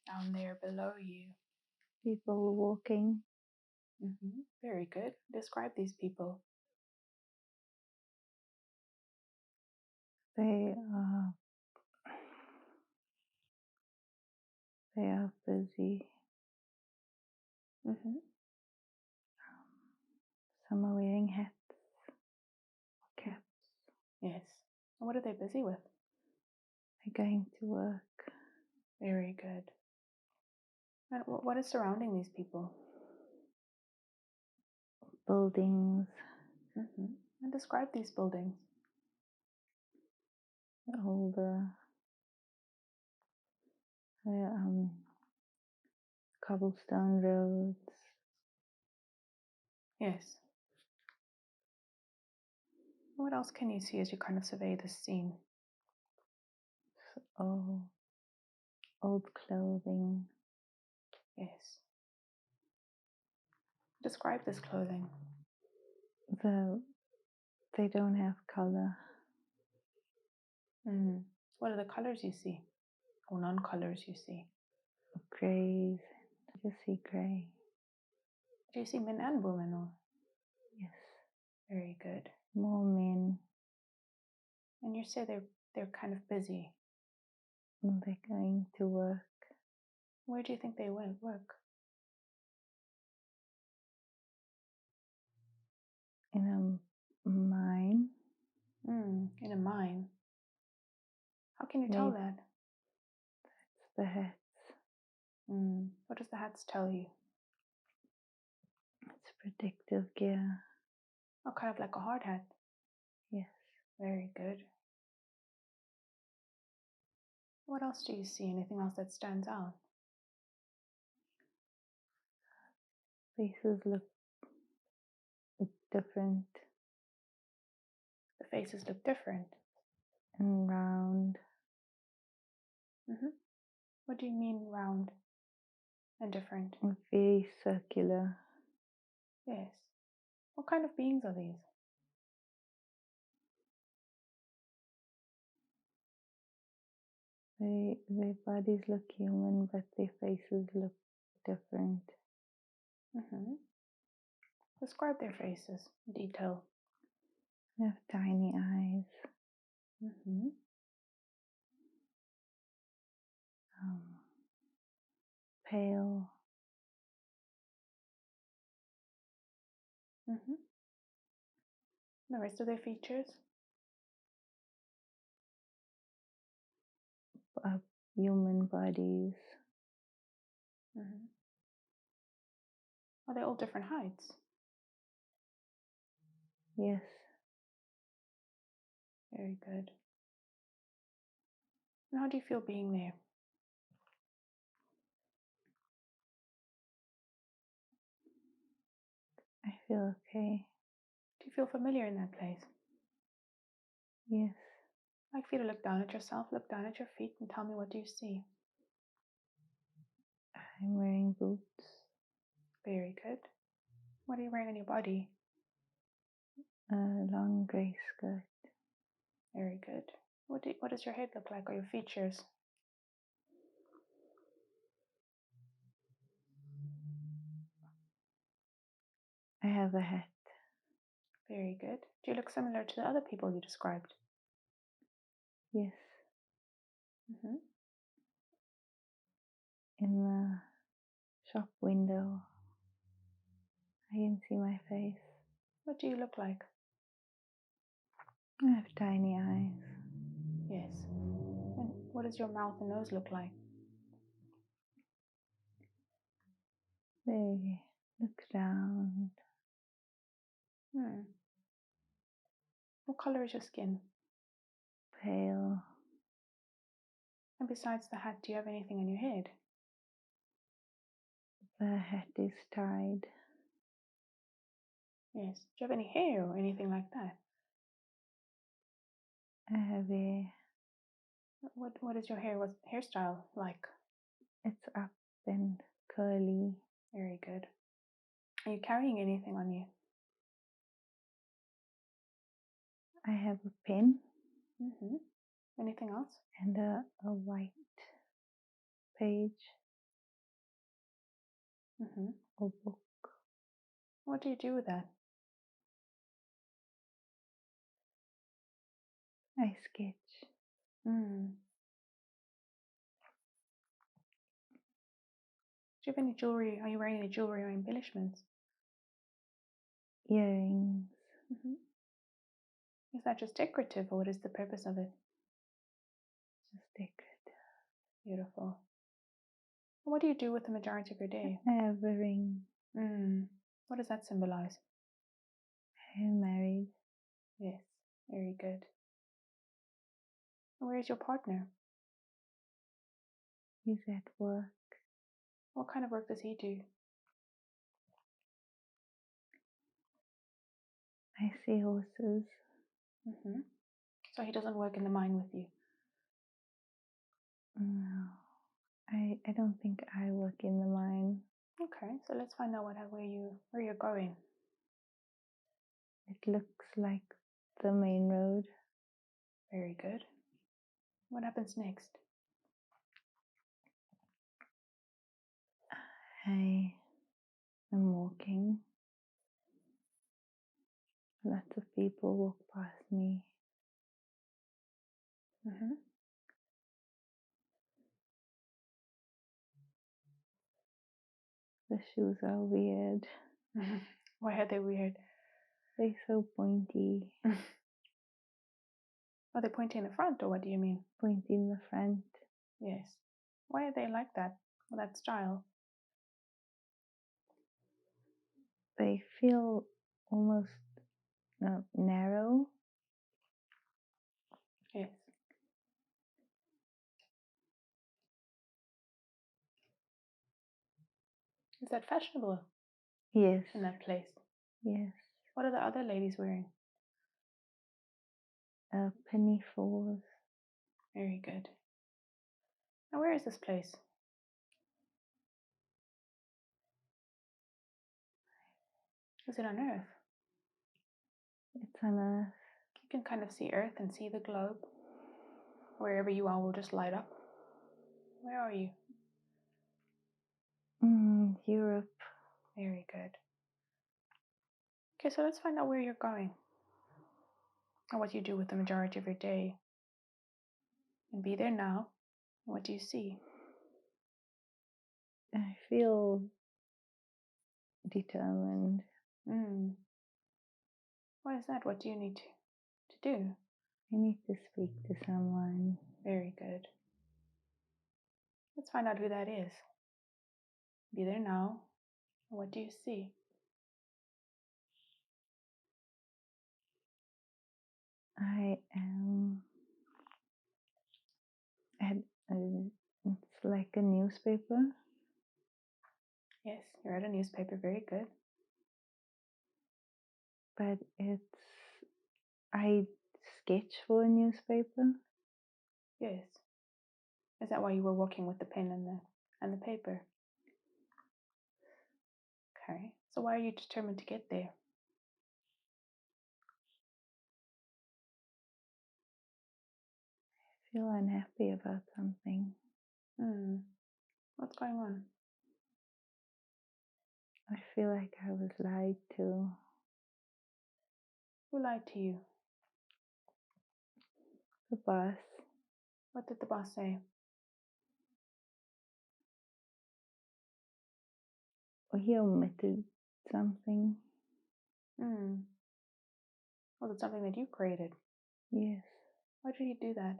Down there below you. People walking. Very good. Describe these people. They are busy. Some are wearing hats or caps. Yes. And what are they busy with? They're going to work. Very good. And what is surrounding these people? Buildings. And describe these buildings. Older. Cobblestone roads. Yes. What else can you see as you kind of survey this scene? Old clothing. Yes. Describe this clothing. They don't have color. What are the colors you see? Or non-colors you see? Grays. I just see gray. Do you see men and women? Or? Yes. Very good. More men. And you say they're kind of busy. They're going to work. Where do you think they will work? In a mine. In a mine. How can you tell that? That's the hats. What does the hats tell you? It's protective gear. Oh, kind of like a hard hat. Yes. Very good. What else do you see? Anything else that stands out? Faces look different. The faces look different. And round. What do you mean round and different? Very circular. Yes. What kind of beings are these? Their bodies look human, but their faces look different. Describe their faces in detail. They have tiny eyes. Pale. The rest of their features? Human bodies. Are they all different heights? Yes. Very good. And how do you feel being there? I feel okay. Do you feel familiar in that place? Yes. I'd like for you to look down at yourself, look down at your feet, and tell me, what do you see? I'm wearing boots. Very good. What are you wearing on your body? A long grey skirt. Very good. What does your head look like, or your features? I have a hat. Very good. Do you look similar to the other people you described? Yes. In the shop window, I can see my face. What do you look like? I have tiny eyes. Yes. And what does your mouth and nose look like? They look round. What color is your skin? Pale. And besides the hat, do you have anything on your head? The hat is tied. Yes. Do you have any hair or anything like that? I have hair. What is your hair? What's hairstyle like? It's up and curly. Very good. Are you carrying anything on you? I have a pen Mm-hmm. Anything else? and a white page Mm-hmm. or book. What do you do with that? I sketch. Mm. Do you have any jewelry? Are you wearing any jewelry or embellishments? Earrings. Mm-hmm. Is that just decorative, or what is the purpose of it? Just decorative. Beautiful. What do you do with the majority of your day? I have a ring. What does that symbolize? I am married. Yes, very good. And where is your partner? He's at work. What kind of work does he do? I see horses. Mm-hmm. So he doesn't work in the mine with you? No, I don't think I work in the mine. Okay, so let's find out where you're going. It looks like the main road. Very good. What happens next? I am walking. Lots of people walk past me. Mm-hmm. The shoes are weird. Why are they weird? They're so pointy. Are they pointing in the front, or what do you mean? Pointy in the front. Yes. Why are they like that? Or that style? They feel almost narrow. Yes. Is that fashionable Yes. in that place? Yes. What are the other ladies wearing? Pinafores. Very good. Now, where is this place? Is it on Earth? It's on Earth. You can kind of see Earth and see the globe. Wherever you are will just light up. Where are you? Europe. Very good. Okay, so let's find out where you're going and what you do with the majority of your day. And be there now. What do you see? I feel determined. Why is that? What do you need to do? I need to speak to someone. Very good. Let's find out who that is. Be there now. What do you see? I am at it's like a newspaper. Yes, you're at a newspaper. Very good. But I sketch for a newspaper. Yes. Is that why you were walking with the pen and the paper? Okay. So why are you determined to get there? I feel unhappy about something. What's going on? I feel like I was lied to. Who lied to you? The boss. What did the boss say? Or he omitted something. Was it something that you created? Yes. Why did he do that?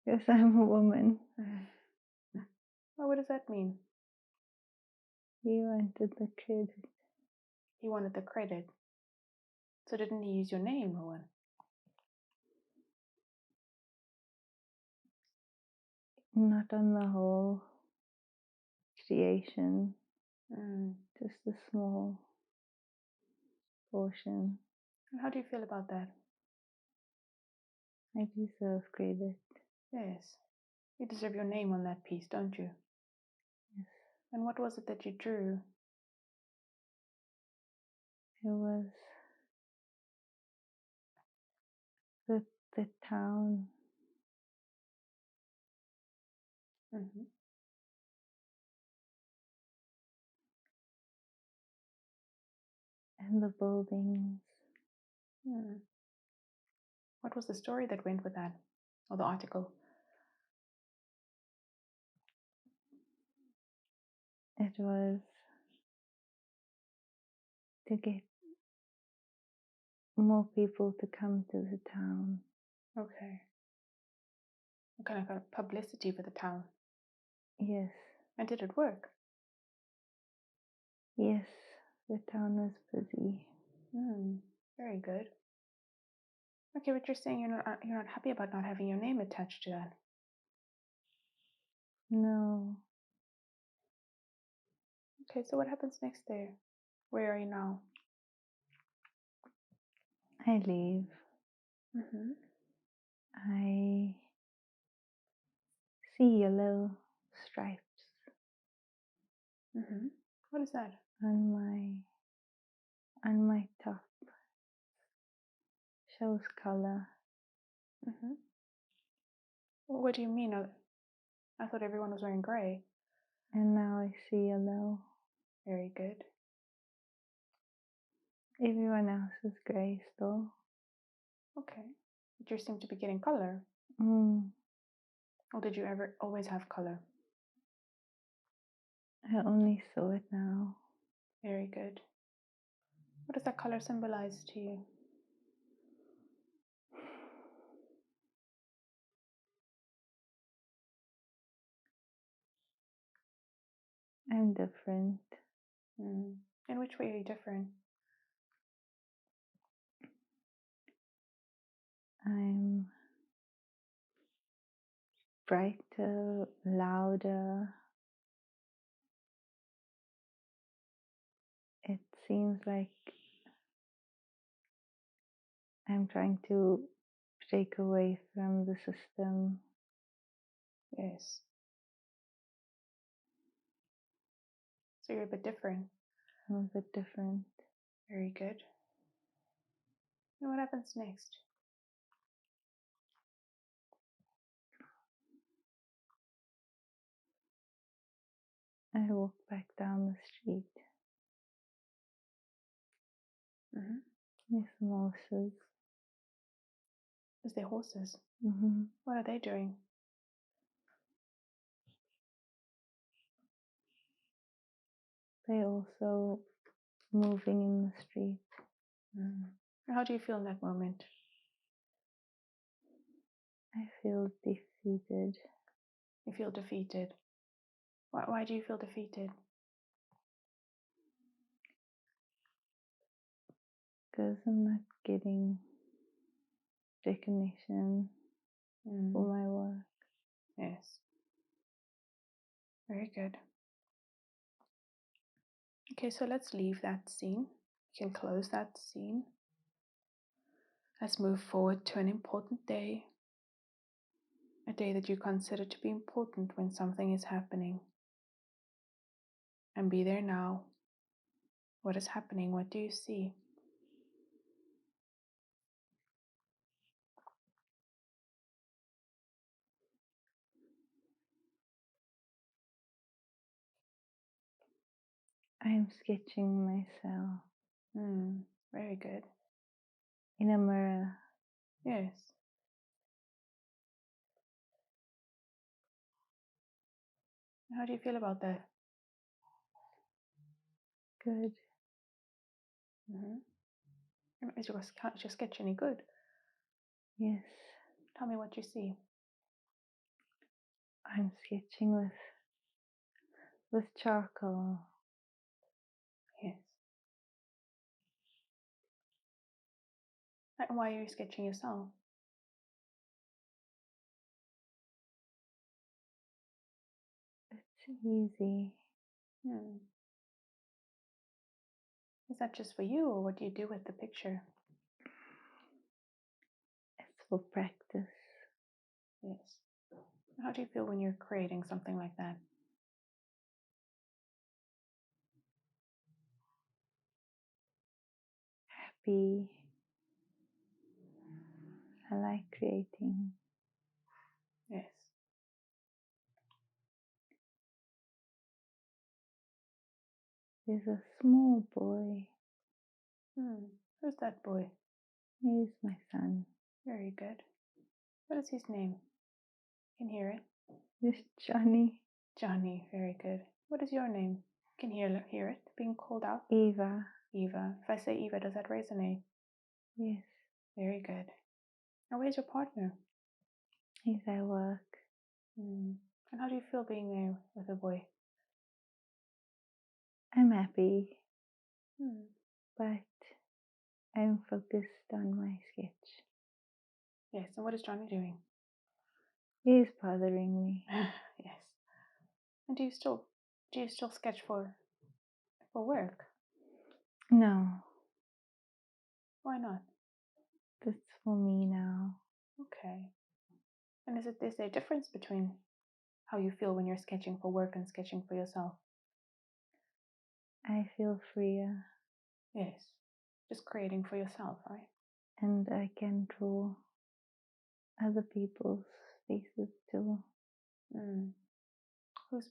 Yes, I'm a woman. Well, what does that mean? He wanted the credit. He wanted the credit. So didn't he use your name or what? Not on the whole creation. Mm. Just a small portion. And how do you feel about that? I deserve credit. Yes. You deserve your name on that piece, don't you? Yes. And what was it that you drew? It was the town. Mm-hmm. And the buildings. Hmm. What was the story that went with that? Or the article? It was to get more people to come to the town. Okay. Kind of a publicity for the town. Yes. And did it work? Yes, the town was busy. Very good. Okay, but you're saying you're not happy about not having your name attached to that. No, Okay, so what happens next there? Where are you now? I leave. Mm-hmm. I see yellow stripes Mm-hmm. What is that? on my top. Shows color. Mm-hmm. What do you mean? I thought everyone was wearing gray. And now I see yellow. Very good. Everyone else is gray still. Okay. But you seem to be getting color. Mm, Or did you ever always have color? I only saw it now. Very good. What does that color symbolize to you? I'm different. In which way are you different? I'm brighter, louder. It seems like I'm trying to break away from the system. Yes. So you're a bit different. I'm a bit different. Very good. And what happens next? I walk back down the street. Mm-hmm. There's some horses. Is there horses? Mm-hmm. What are they doing? They're also moving in the street. How do you feel in that moment? I feel defeated You feel defeated. Why do you feel defeated? because I'm not getting recognition for my work. Yes. Very good. Okay, so let's leave that scene. You can close that scene. Let's move forward to an important day. A day that you consider to be important when something is happening. And be there now. What is happening? What do you see? I'm sketching myself Very good. in a mirror. Yes. How do you feel about that? Good. Is your sketch any good? Yes. Tell me what you see. I'm sketching with charcoal. Yes. And why are you sketching yourself? It's easy. Is that just for you, or what do you do with the picture? It's for practice. Yes. How do you feel when you're creating something like that? Happy. I like creating. Yes. There's a small boy. Who's that boy? He's my son. Very good. What is his name? Can hear it. This Johnny. Johnny. Very good. What is your name? Can hear it being called out. Eva. Eva. If I say Eva, does that resonate? Yes. Very good. Now, where's your partner? He's at work. And how do you feel being there with a boy? I'm happy, but I'm focused on my sketch. Yes, and what is Johnny doing? He's bothering me. Yes. And do you still sketch for work? No. Why not? That's for me now. Okay. And is there a difference between how you feel when you're sketching for work and sketching for yourself? I feel freer. Yes. Just creating for yourself, right? And I can draw other people's faces too.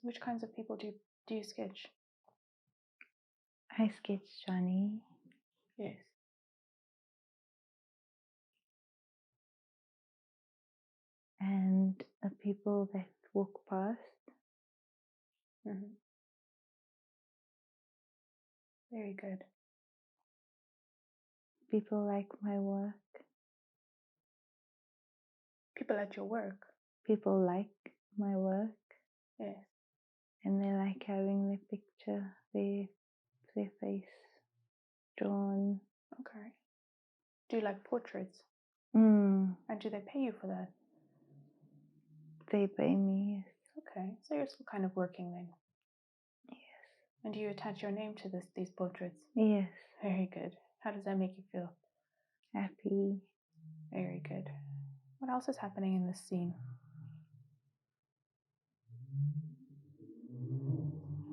Which kinds of people do you sketch? I sketch Johnny. Yes. And the people that walk past. Very good. People like my work. People at your work. People like my work. Yes. And they like having their picture, their face drawn. Okay. Do you like portraits? And do they pay you for that? They pay me, yes. Okay, so you're still kind of working then. Yes. And do you attach your name to these portraits? Yes. Very good. How does that make you feel? Happy. Very good. What else is happening in this scene?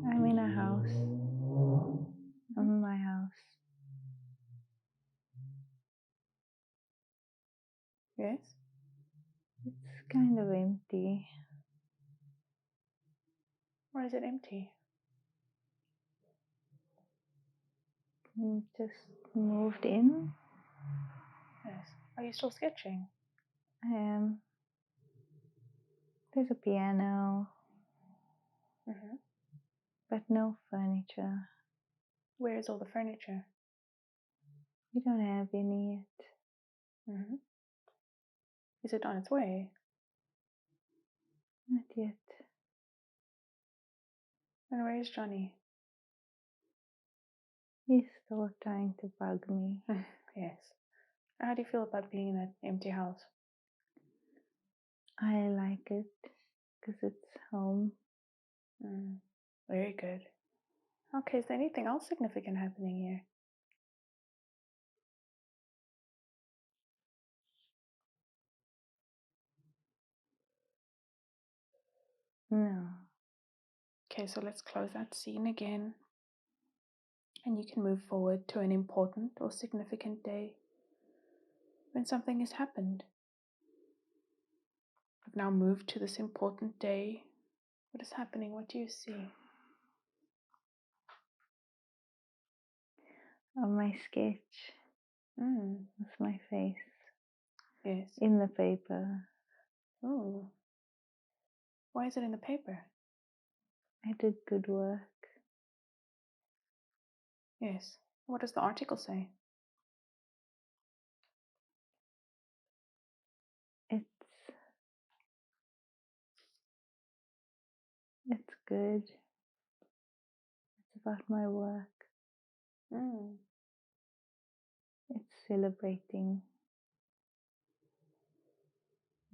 I'm in a house. I'm in my house. Yes? It's kind of empty. Or is it empty? Just moved in. Yes. Are you still sketching? I am. There's a piano, but no furniture. Where is all the furniture? We don't have any yet. Is it on its way? Not yet. And where is Johnny? He's still trying to bug me. Yes. How do you feel about being in that empty house? I like it because it's home. Very good. Okay, is there anything else significant happening here? No. Okay, so let's close that scene again. And you can move forward to an important or significant day when something has happened. I've now moved to this important day. What is happening? What do you see? On my sketch. That's my face. Yes. In the paper. Oh. Why is it in the paper? I did good work. Yes. What does the article say? It's good. It's about my work. It's celebrating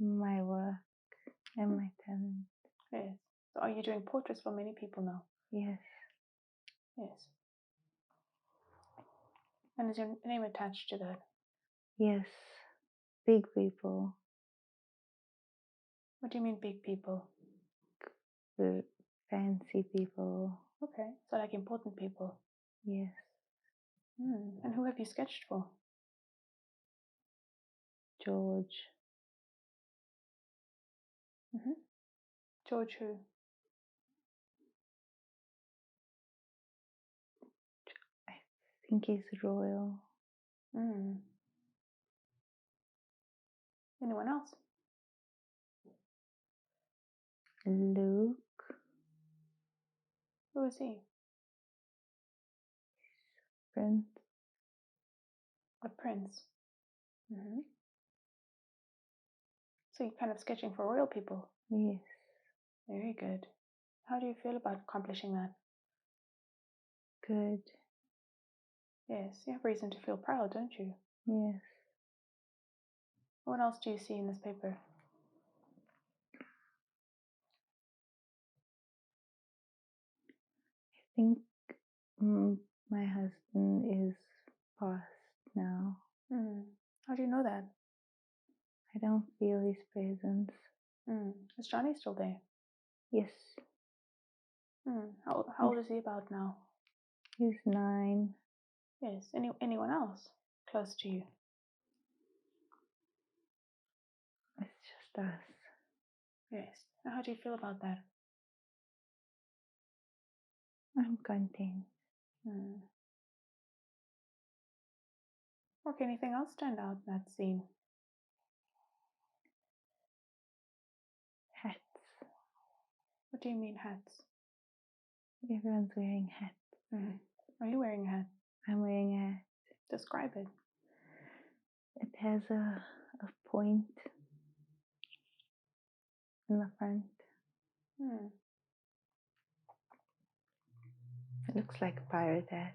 my work and my talent. Yes. So are you doing portraits for many people now? Yes. Yes. And is your name attached to that? Yes, big people. What do you mean big people? The fancy people. Okay, so like important people. Yes. And who have you sketched for? George. George who? I think he's royal. Anyone else? Luke. Who is he? Prince. A prince. So you're kind of sketching for royal people. Yes. Very good. How do you feel about accomplishing that? Good. Yes, you have reason to feel proud, don't you? Yes. What else do you see in this paper? I think my husband is passed now. How do you know that? I don't feel his presence. Is Johnny still there? Yes. How old is he about now? He's 9. Yes. Anyone else close to you? It's just us. Yes. Now, how do you feel about that? I'm content. Or can anything else stand out in that scene? Hats. What do you mean hats? Everyone's wearing hats. Are you wearing a hat? I'm wearing a hat. Describe it. It has a point in the front. It looks like a pirate hat.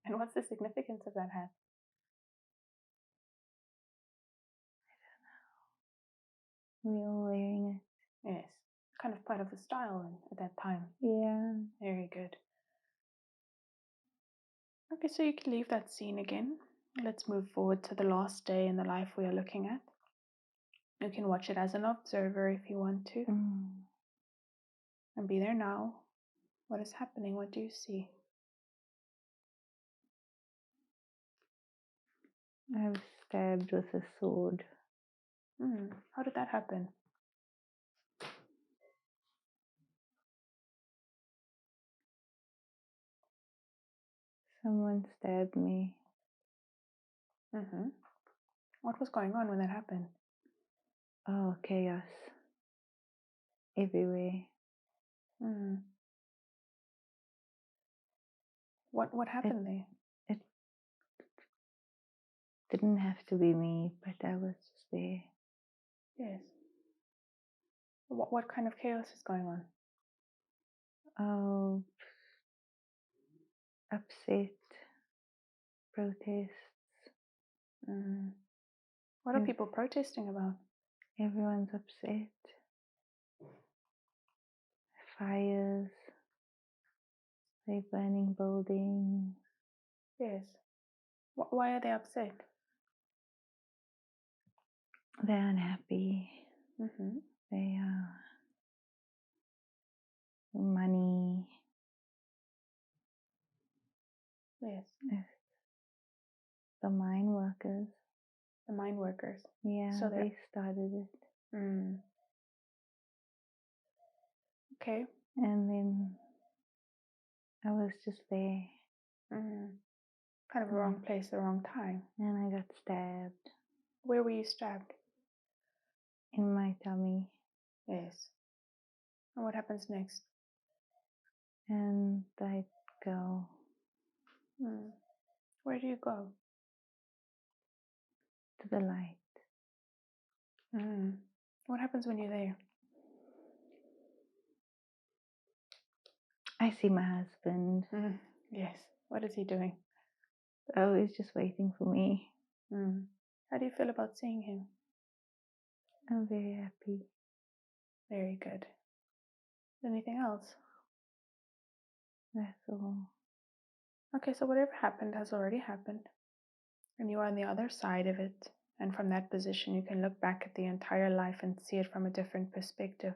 And what's the significance of that hat? We're all wearing it. Yes. Kind of part of the style at that time. Yeah. Very good. Okay, so you can leave that scene again. Let's move forward to the last day in the life we are looking at. You can watch it as an observer if you want to. And be there now. What is happening? What do you see? I was stabbed with a sword. How did that happen? Someone stabbed me. What was going on when that happened? Oh, chaos. Everywhere. What happened there? It didn't have to be me, but I was just there. Yes. What kind of chaos is going on? Oh, upset. Protests. What are people protesting about? Everyone's upset. Fires. They're burning buildings. Yes. Why are they upset? They're unhappy. They money. Yes. The mine workers. The mine workers. Yeah, so they started it. Okay. And then I was just there. Kind of the wrong place, the wrong time. And I got stabbed. Where were you stabbed? In my tummy. Yes. And what happens next? And I go. Where do you go? To the light. What happens when you're there? I see my husband. Yes. What is he doing? Oh, he's just waiting for me. How do you feel about seeing him? I'm very happy. Very good. Anything else? That's all. Okay, so whatever happened has already happened, and you are on the other side of it. And from that position, you can look back at the entire life and see it from a different perspective.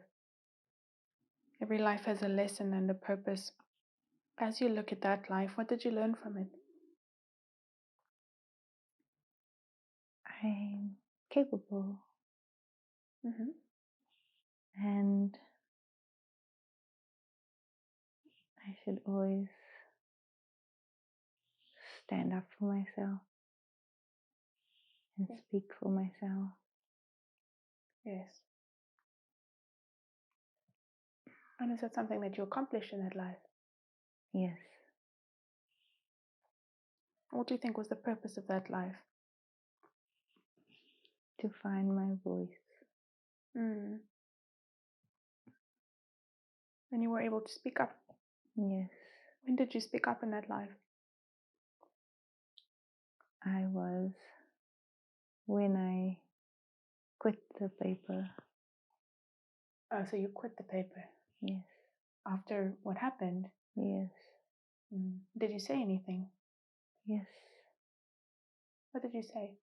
Every life has a lesson and a purpose. As you look at that life, what did you learn from it? I'm capable, Mm-hmm. and I should always stand up for myself and speak for myself. Yes. And is that something that you accomplished in that life? Yes, What do you think was the purpose of that life? to find my voice. Mm. And you were able to speak up. Yes, When did you speak up in that life? I was when I quit the paper. Oh, so you quit the paper Yes, after what happened? yes, Did you say anything? yes. What did you say?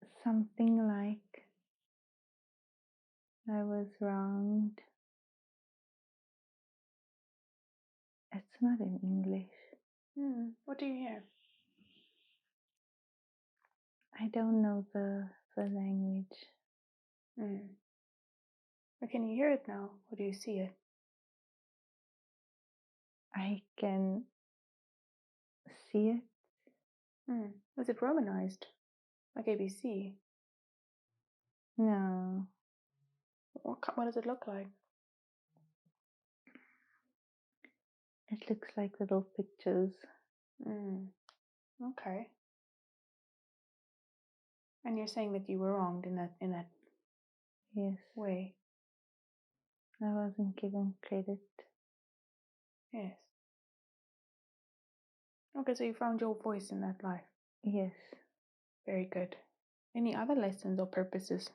It's something like I was wronged. It's not in English. What do you hear? I don't know the language. Or can you hear it now? Or do you see it? I can see it. Was it Romanized? Like ABC? No, What does it look like? it looks like little pictures. Okay. And you're saying that you were wronged in that Yes, way? I wasn't given credit. Yes. Okay, so you found your voice in that life. Yes, Very good. Any other lessons or purposes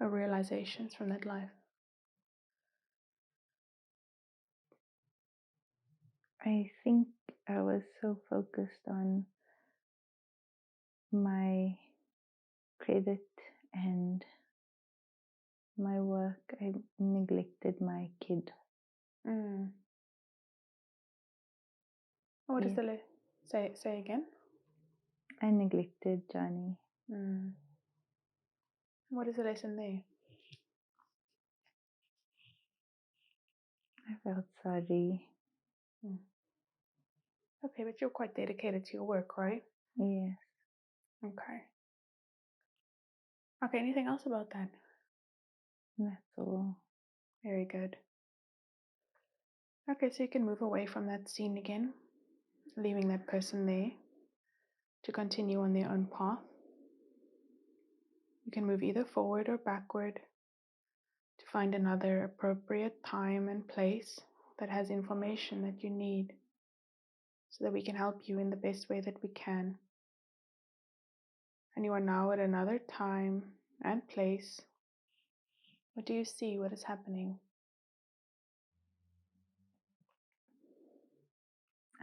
or realizations from that life? I think I was so focused on my credit and my work, I neglected my kid. What Yeah. is the say again? I neglected Johnny. What is the lesson there? I felt sorry. Okay, but you're quite dedicated to your work, right? Yes. Okay. Okay, anything else about that? That's all. Very good. Okay, so you can move away from that scene again, leaving that person there to continue on their own path. You can move either forward or backward to find another appropriate time and place that has information that you need so that we can help you in the best way that we can. And you are now at another time and place. What do you see? What is happening?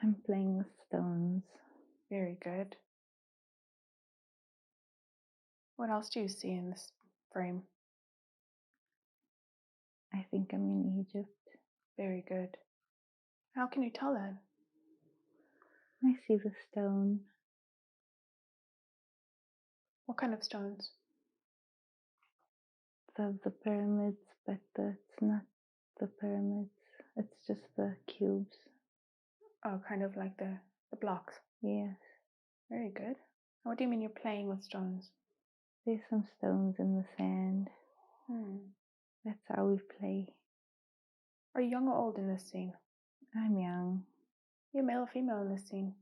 I'm playing with stones. Very good. What else do you see in this frame? I think I'm in Egypt. Very good. How can you tell that? I see the stone. What kind of stones? The pyramids, but it's not the pyramids. It's just the cubes. Oh, kind of like the blocks. Yes. Very good. What do you mean you're playing with stones? There's some stones in the sand. That's how we play. Are you young or old in this scene? I'm young. Are you male or female in this scene?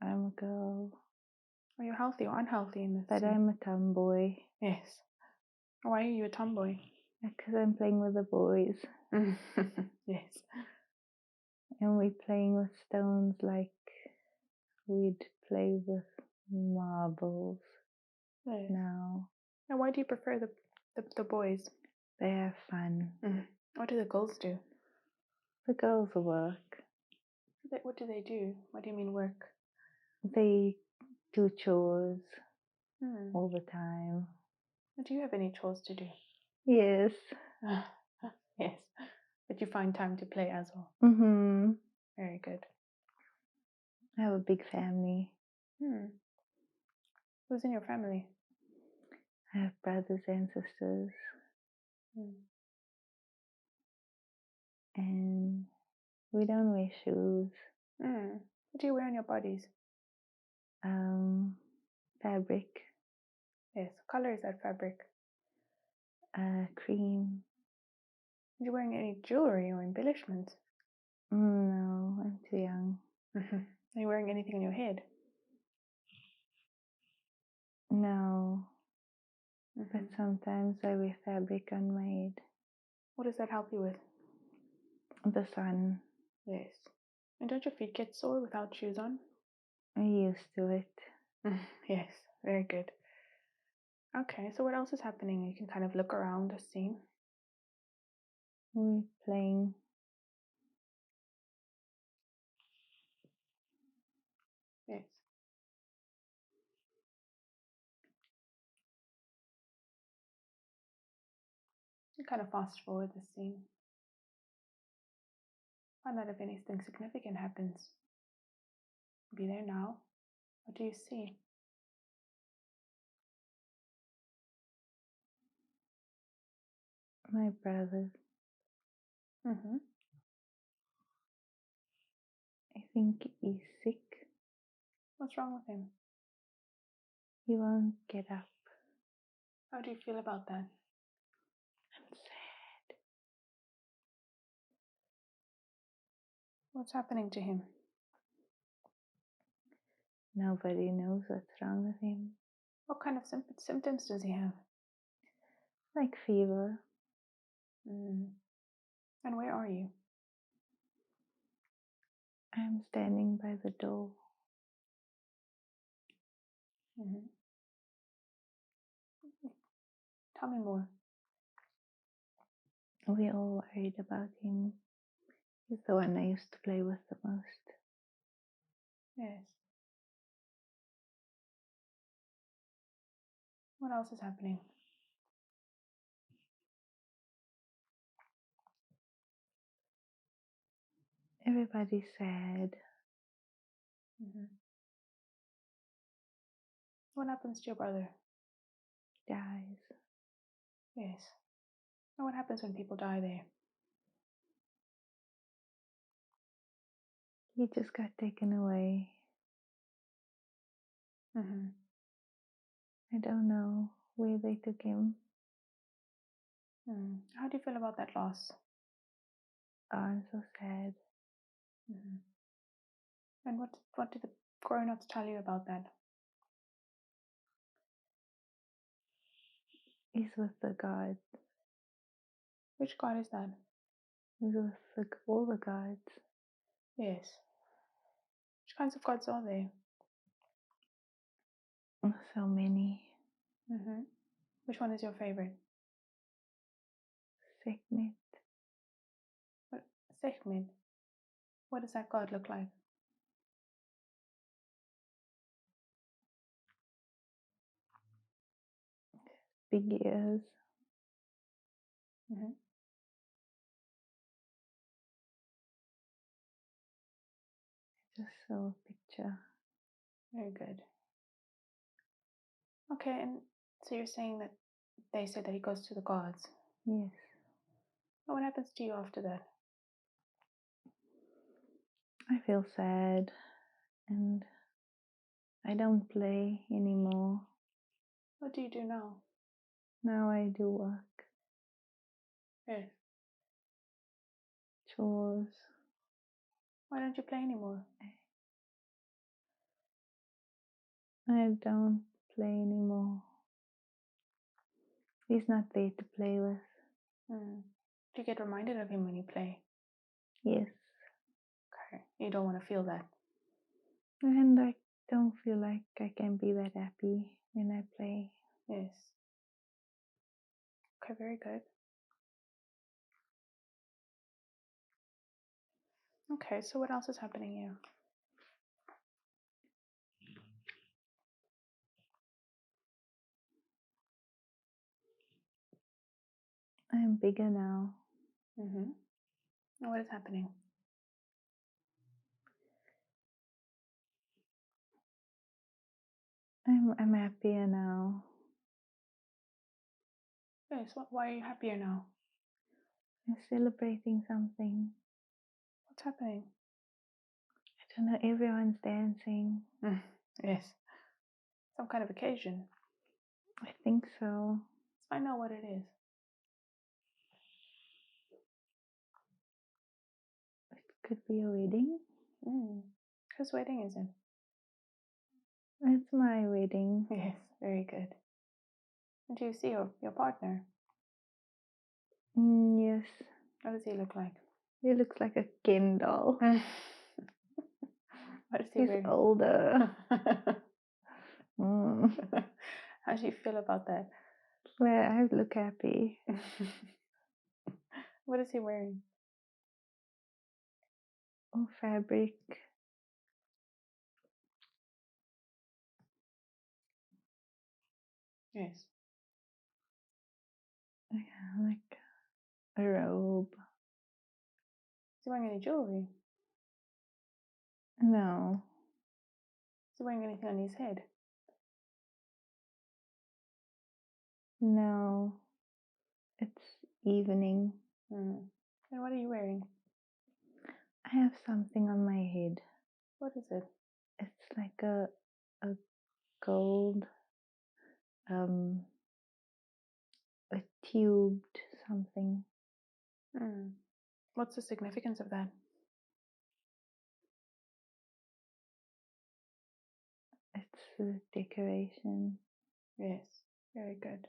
I'm a girl. Are you healthy or unhealthy in this But scene? I'm a tomboy. Yes. Why are you a tomboy? Because I'm playing with the boys. Yes. And we're playing with stones like we'd play with marbles Yes. now. And why do you prefer the boys? They have fun. What do the girls do? The girls work. What do they do? What do you mean work? They do chores Hmm. all the time. Do you have any chores to do? Yes. Yes. But you find time to play as well. Mm-hmm. Very good. I have a big family. Who's in your family? I have brothers and sisters. And we don't wear shoes. What do you wear on your bodies? Fabric. Yes. What color is that fabric? Cream. Are you wearing any jewelry or embellishments? No, I'm too young. Are you wearing anything on your head? No. But sometimes I wear fabric on my head. What does that help you with? The sun. Yes. And don't your feet get sore without shoes on? I'm used to it. Yes. Very good. Okay, so what else is happening? You can kind of look around the scene. We're playing. Yes. You kind of fast forward the scene. Find out if anything significant happens. Be there now. What do you see? My brother. I think he's sick. What's wrong with him? He won't get up. How do you feel about that? I'm sad. What's happening to him? Nobody knows what's wrong with him. What kind of symptoms does he have? Like fever. And where are you? I'm standing by the door. Tell me more. We're all worried about him. He's the one I used to play with the most. Yes. What else is happening? Everybody's sad. What happens to your brother? Dies. Yes. And what happens when people die there? He just got taken away. I don't know where they took him. How do you feel about that loss? Oh, I'm so sad. And what did the grown-ups tell you about that? He's with the gods. Which god is that? He's with all the gods. Yes. Which kinds of gods are there? So many. Which one is your favorite? Sekhmet. Sekhmet. What does that god look like? Big ears. Just saw a picture. Very good. Okay, and so you're saying that they said that he goes to the gods. Yes. And what happens to you after that? I feel sad and I don't play anymore. What do you do now? Now I do work. Yes. Chores. Why don't you play anymore? I don't play anymore. He's not there to play with. Do you get reminded of him when you play? Yes. Okay. You don't want to feel that. And I don't feel like I can be that happy when I play. Yes. Okay, very good. Okay, so what else is happening here? I'm bigger now. Mm-hmm. And what is happening? I'm happier now. Yes, why are you happier now? I'm celebrating something. What's happening? I don't know, everyone's dancing. Yes. Some kind of occasion. I think so. Let's find out what it is. It could be a wedding. Whose wedding is it? It's my wedding. Yes, very good. And do you see your partner? Yes. What does he look like? He looks like a Ken doll. What is he He's wearing? older. How do you feel about that? Well, I look happy. What is he wearing? Oh, fabric. Yes. Yeah, like a robe. Is he wearing any jewelry? No. Is he wearing anything on his head? No. It's evening. And what are you wearing? I have something on my head. What is it? It's like a gold, a tubed something. What's the significance of that? It's a decoration. Yes, very good.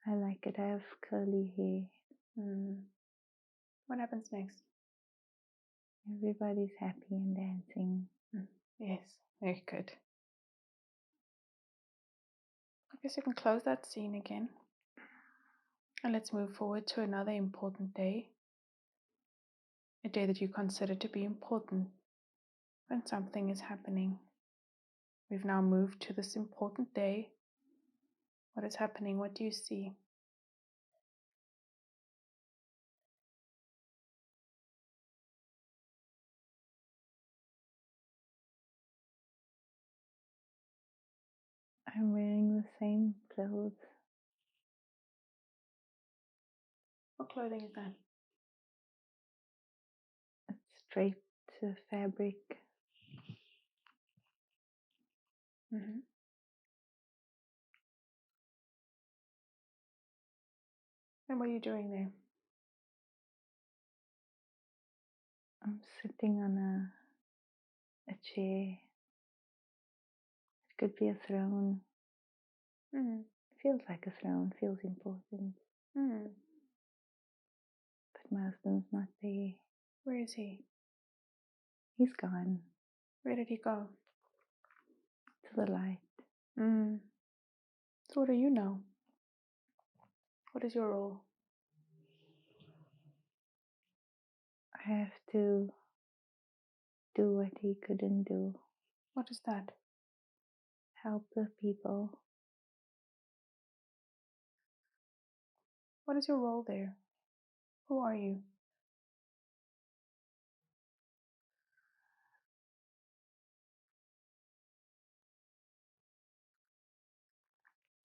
I like it. I have curly hair. What happens next? Everybody's happy and dancing. Yes, very good. I guess you can close that scene again. And let's move forward to another important day. A day that you consider to be important when something is happening. We've now moved to this important day. What is happening? What do you see? I'm wearing the same clothes. What clothing is that? It's draped fabric. And what are you doing there? I'm sitting on a chair. It could be a throne. Feels like a throne, feels important. But my husband's not there. Where is he? He's gone Where did he go? to the light. So what do you know? What is your role? I have to do what he couldn't do. What is that? Help the people. What is your role there? Who are you?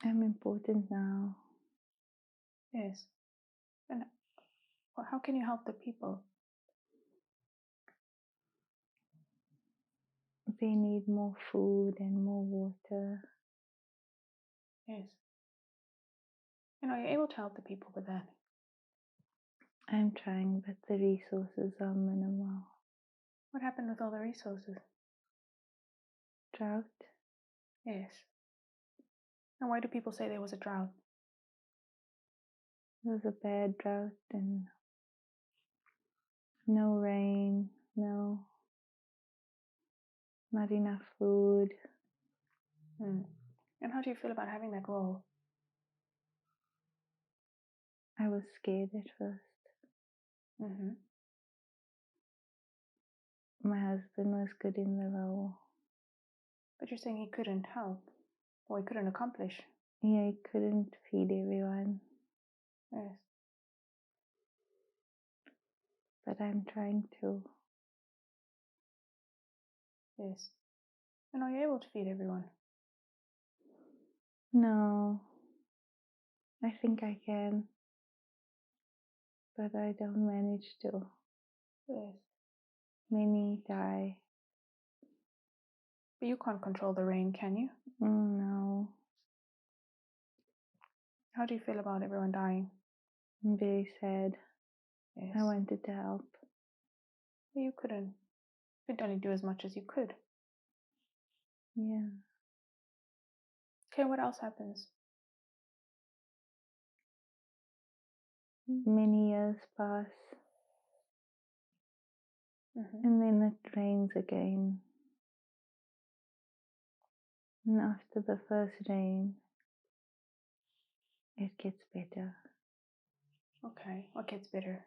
I'm important now. Yes. And how can you help the people? They need more food and more water. Yes. And are you able to help the people with that? I'm trying, but the resources are minimal. What happened with all the resources? Drought. Yes. And why do people say there was a drought? It was a bad drought and no rain, not enough food. And how do you feel about having that role? I was scared at first. My husband was good in the role. But you're saying he couldn't help, or he couldn't accomplish. Yeah, he couldn't feed everyone. Yes. But I'm trying to. Yes. And are you able to feed everyone? No, I think I can, but I don't manage to. Yes. Many die. But you can't control the rain, can you? No, How do you feel about everyone dying? I'm very sad. Yes. I wanted to help. But you couldn't. You could only do as much as you could. Yeah. Okay, what else happens? Many years pass, and then it rains again. And after the first rain, it gets better. Okay, what gets better?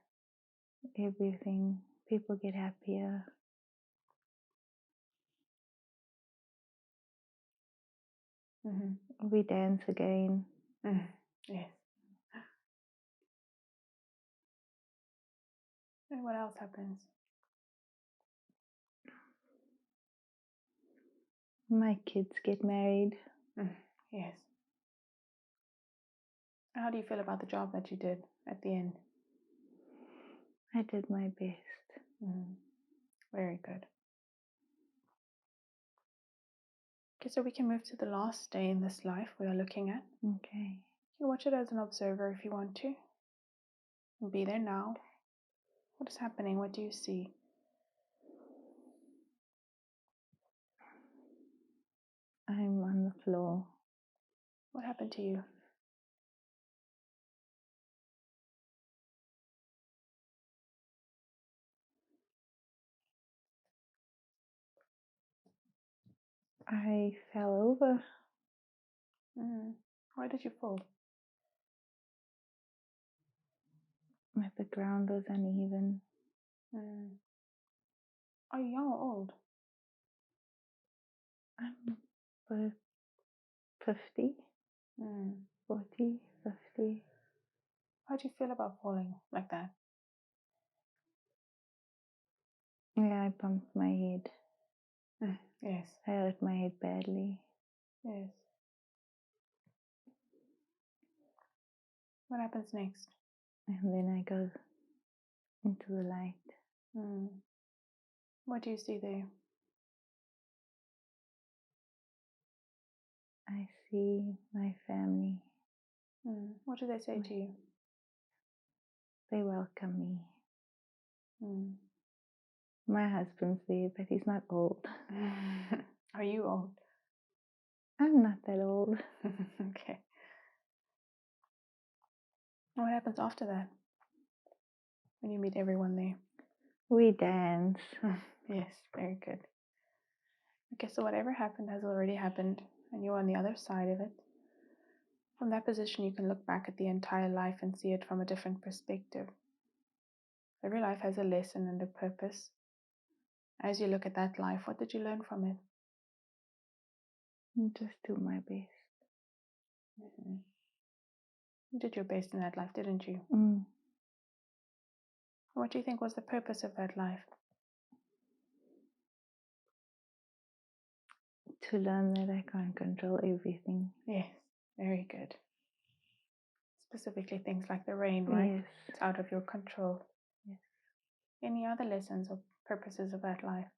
Everything. People get happier. We dance again. Yes. And what else happens? My kids get married. Yes. How do you feel about the job that you did at the end? I did my best. Very good. Okay, so we can move to the last day in this life we are looking at. Okay. You can watch it as an observer if you want to. Be there now. What is happening? What do you see? I'm on the floor. What happened to you? I fell over. Why did you fall? The ground was uneven. Are you young or old? I'm about 50, 40, 50. How do you feel about falling like that? Yeah, I bumped my head. Yes. I hurt my head badly. Yes. What happens next? And then I go into the light. What do you see there? I see my family. What do they say to you? They welcome me. Mm. My husband's there, but he's not old. Are you old? I'm not that old. Okay. What happens after that? When you meet everyone there? We dance. Yes, very good. Okay, so whatever happened has already happened, and you're on the other side of it. From that position, you can look back at the entire life and see it from a different perspective. Every life has a lesson and a purpose. As you look at that life, what did you learn from it? Just do my best. You did your best in that life, didn't you? What do you think was the purpose of that life? To learn that I can't control everything. Yes, very good. Specifically things like the rain, right? Yes. It's out of your control. Yes. Any other lessons or purposes of that life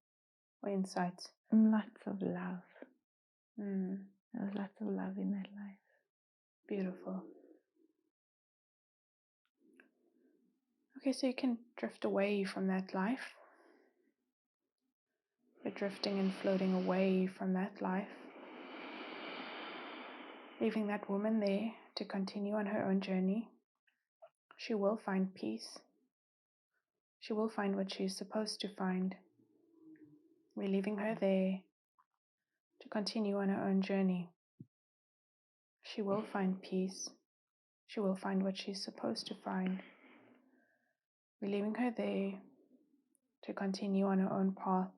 or insights? Lots of love. There was lots of love in that life. Beautiful. Okay, so you can drift away from that life. You're drifting and floating away from that life, leaving that woman there to continue on her own journey. She will find peace. She will find what she's supposed to find. We're leaving her there to continue on her own journey. She will find peace. She will find what she's supposed to find. We're leaving her there to continue on her own path.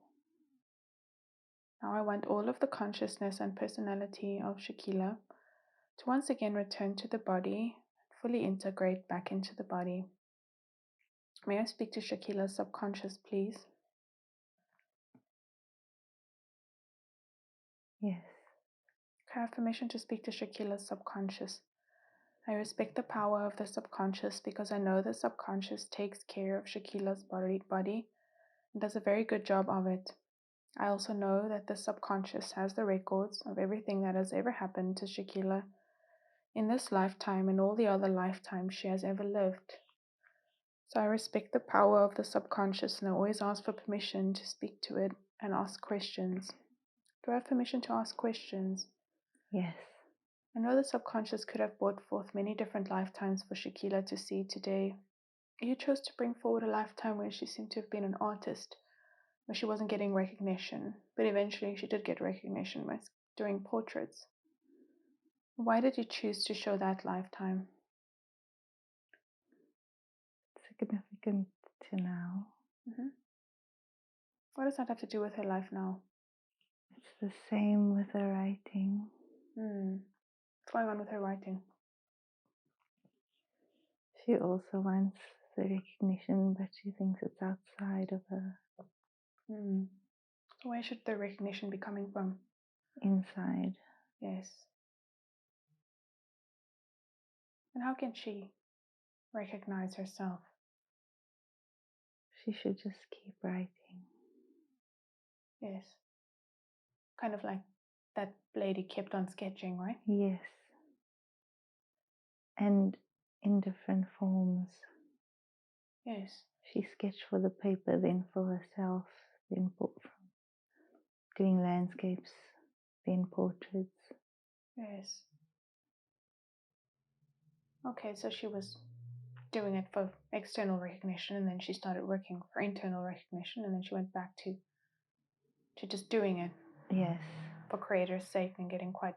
Now I want all of the consciousness and personality of Shakila to once again return to the body, fully integrate back into the body. May I speak to Shakila's subconscious, please? Yes. I have permission to speak to Shakila's subconscious. I respect the power of the subconscious because I know the subconscious takes care of Shakila's body and does a very good job of it. I also know that the subconscious has the records of everything that has ever happened to Shakila in this lifetime and all the other lifetimes she has ever lived. So I respect the power of the subconscious and I always ask for permission to speak to it and ask questions. Do I have permission to ask questions? Yes. I know the subconscious could have brought forth many different lifetimes for Shakila to see today. You chose to bring forward a lifetime where she seemed to have been an artist, where she wasn't getting recognition, but eventually she did get recognition by doing portraits. Why did you choose to show that lifetime? Significant to now. What does that have to do with her life now? It's the same with her writing. What's going on with her writing? She also wants the recognition, but she thinks it's outside of her. So where should the recognition be coming from? Inside. Yes. And how can she recognize herself? She should just keep writing. Yes. Kind of like that lady kept on sketching, right? Yes. And in different forms. Yes. She sketched for the paper, then for herself, then doing landscapes, then portraits. Yes. Okay, so she was doing it for external recognition and then she started working for internal recognition and then she went back to just doing it. Yes. For creators' sake and getting quite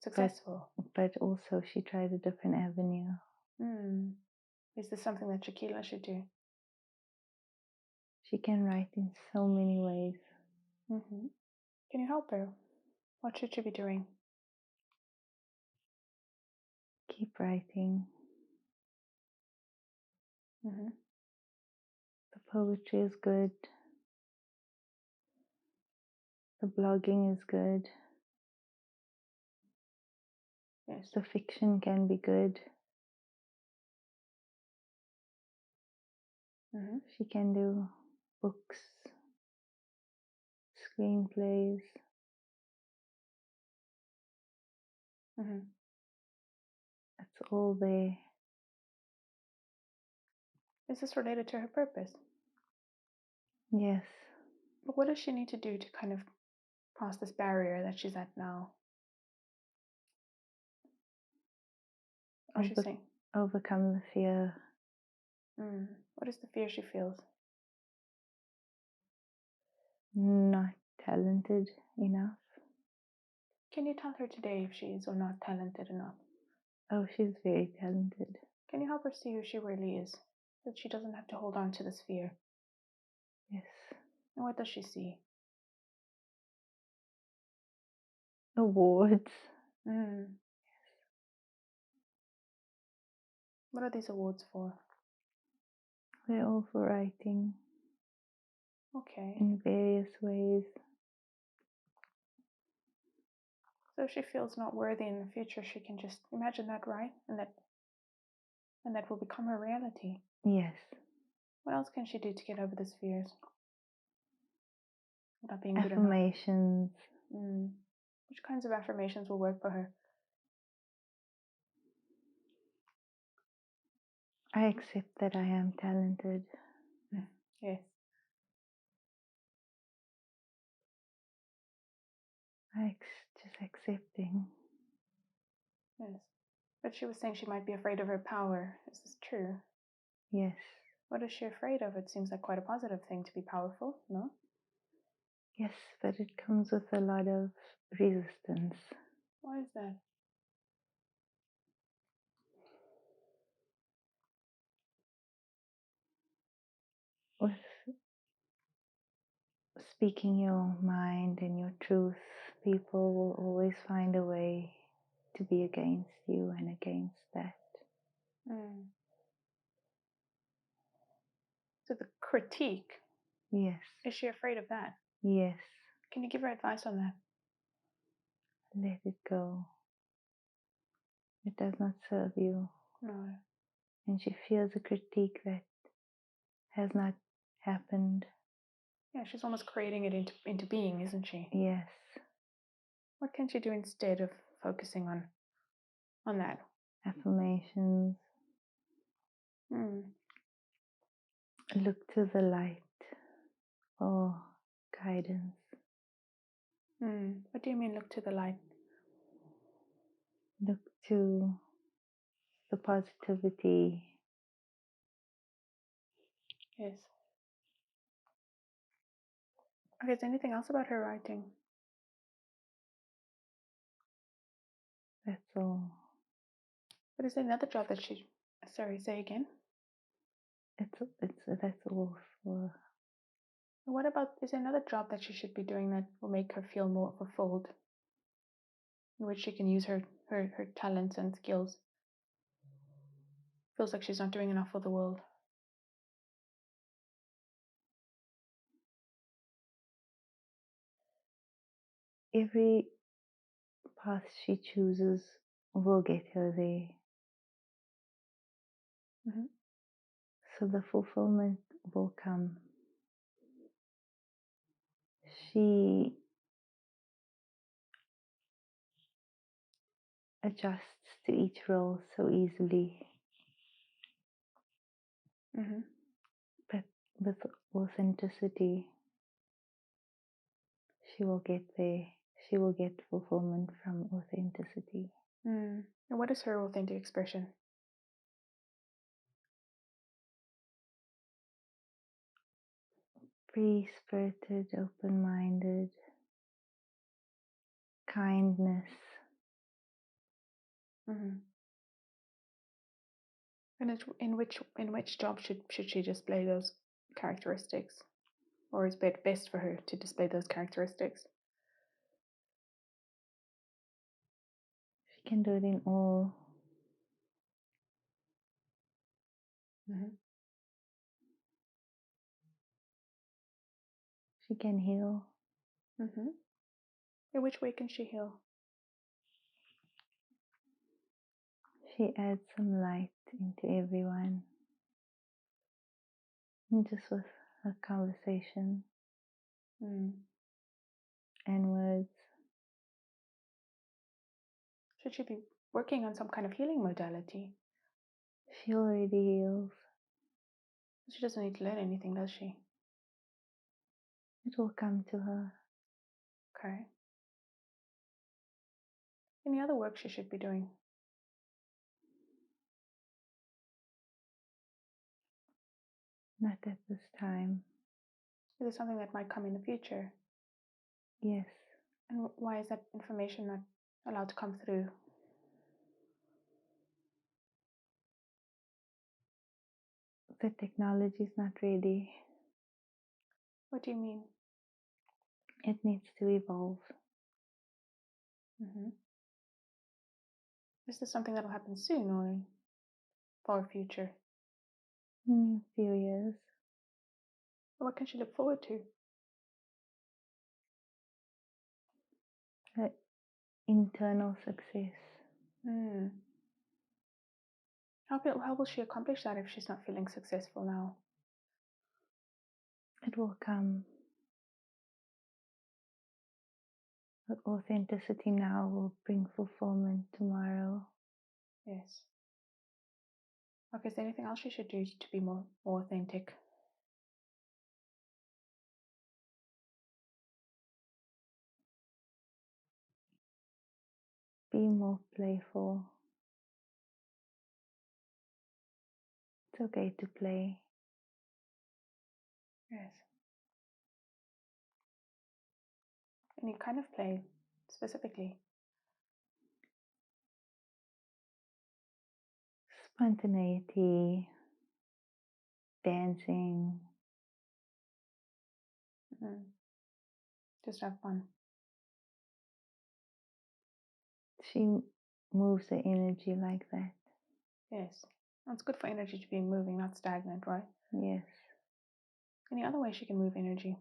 successful. But also she tried a different avenue. Is this something that Shakila should do? She can write in so many ways. Can you help her? What should she be doing? Keep writing. The poetry is good. The blogging is good. Yes. The fiction can be good. She can do books, screenplays. It's all there. Is this related to her purpose? Yes. But what does she need to do to kind of pass this barrier that she's at now? What's she saying? Overcome the fear. What is the fear she feels? Not talented enough. Can you tell her today if she is or not talented enough? Oh, she's very talented. Can you help her see who she really is? That she doesn't have to hold on to this fear. Yes. And what does she see? Awards. What are these awards for? They're all for writing. Okay. In various ways. So if she feels not worthy in the future, she can just imagine that, right? And that will become her reality. Yes. What else can she do to get over these fears? Not being good enough. Affirmations. Which kinds of affirmations will work for her? I accept that I am talented. Yes. Just accepting. Yes. But she was saying she might be afraid of her power. Is this true? Yes. What is she afraid of? It seems like quite a positive thing to be powerful, no? Yes, but it comes with a lot of resistance. Why is that? speaking your mind and your truth, people will always find a way to be against you and against that. So the critique, Yes. is she afraid of that? Yes. Can you give her advice on that? Let it go. It does not serve you. No. And she fears a critique that has not happened. Yeah, she's almost creating it into being, isn't she? Yes. What can she do instead of focusing on that? Affirmations. Look to the light for guidance. What do you mean, look to the light? Look to the positivity. Yes. Okay, is there anything else about her writing? That's all. But is there another job that she... Sorry, say again? That's all for... What about, is there another job that she should be doing that will make her feel more fulfilled? In which she can use her talents and skills? Feels like she's not doing enough for the world. Every path she chooses will get her there. So the fulfillment will come. She adjusts to each role so easily. But with authenticity, she will get there. She will get fulfillment from authenticity. And what is her authentic expression? Free-spirited, open-minded, kindness. And in which job should she display those characteristics? Or is it best for her to display those characteristics? She can do it in all. She can heal. In which way can she heal? She adds some light into everyone. And just with a conversation and words. Should she be working on some kind of healing modality? She already heals. She doesn't need to learn anything, does she? It will come to her. Okay. Any other work she should be doing? Not at this time. Is it something that might come in the future? Yes. And why is that information not allowed to come through? The technology is not ready. What do you mean? It needs to evolve. Is this something that will happen soon or in far future? A few years. What can she look forward to? Internal success. How will she accomplish that if she's not feeling successful now? It will come. But authenticity now will bring fulfillment tomorrow. Yes. Okay, is there anything else she should do to be more authentic? Be more playful. It's okay to play. Yes. Any kind of play, specifically? Spontaneity, dancing, Just have fun. She moves the energy like that. Yes. It's good for energy to be moving, not stagnant, right? Yes. Any other way she can move energy?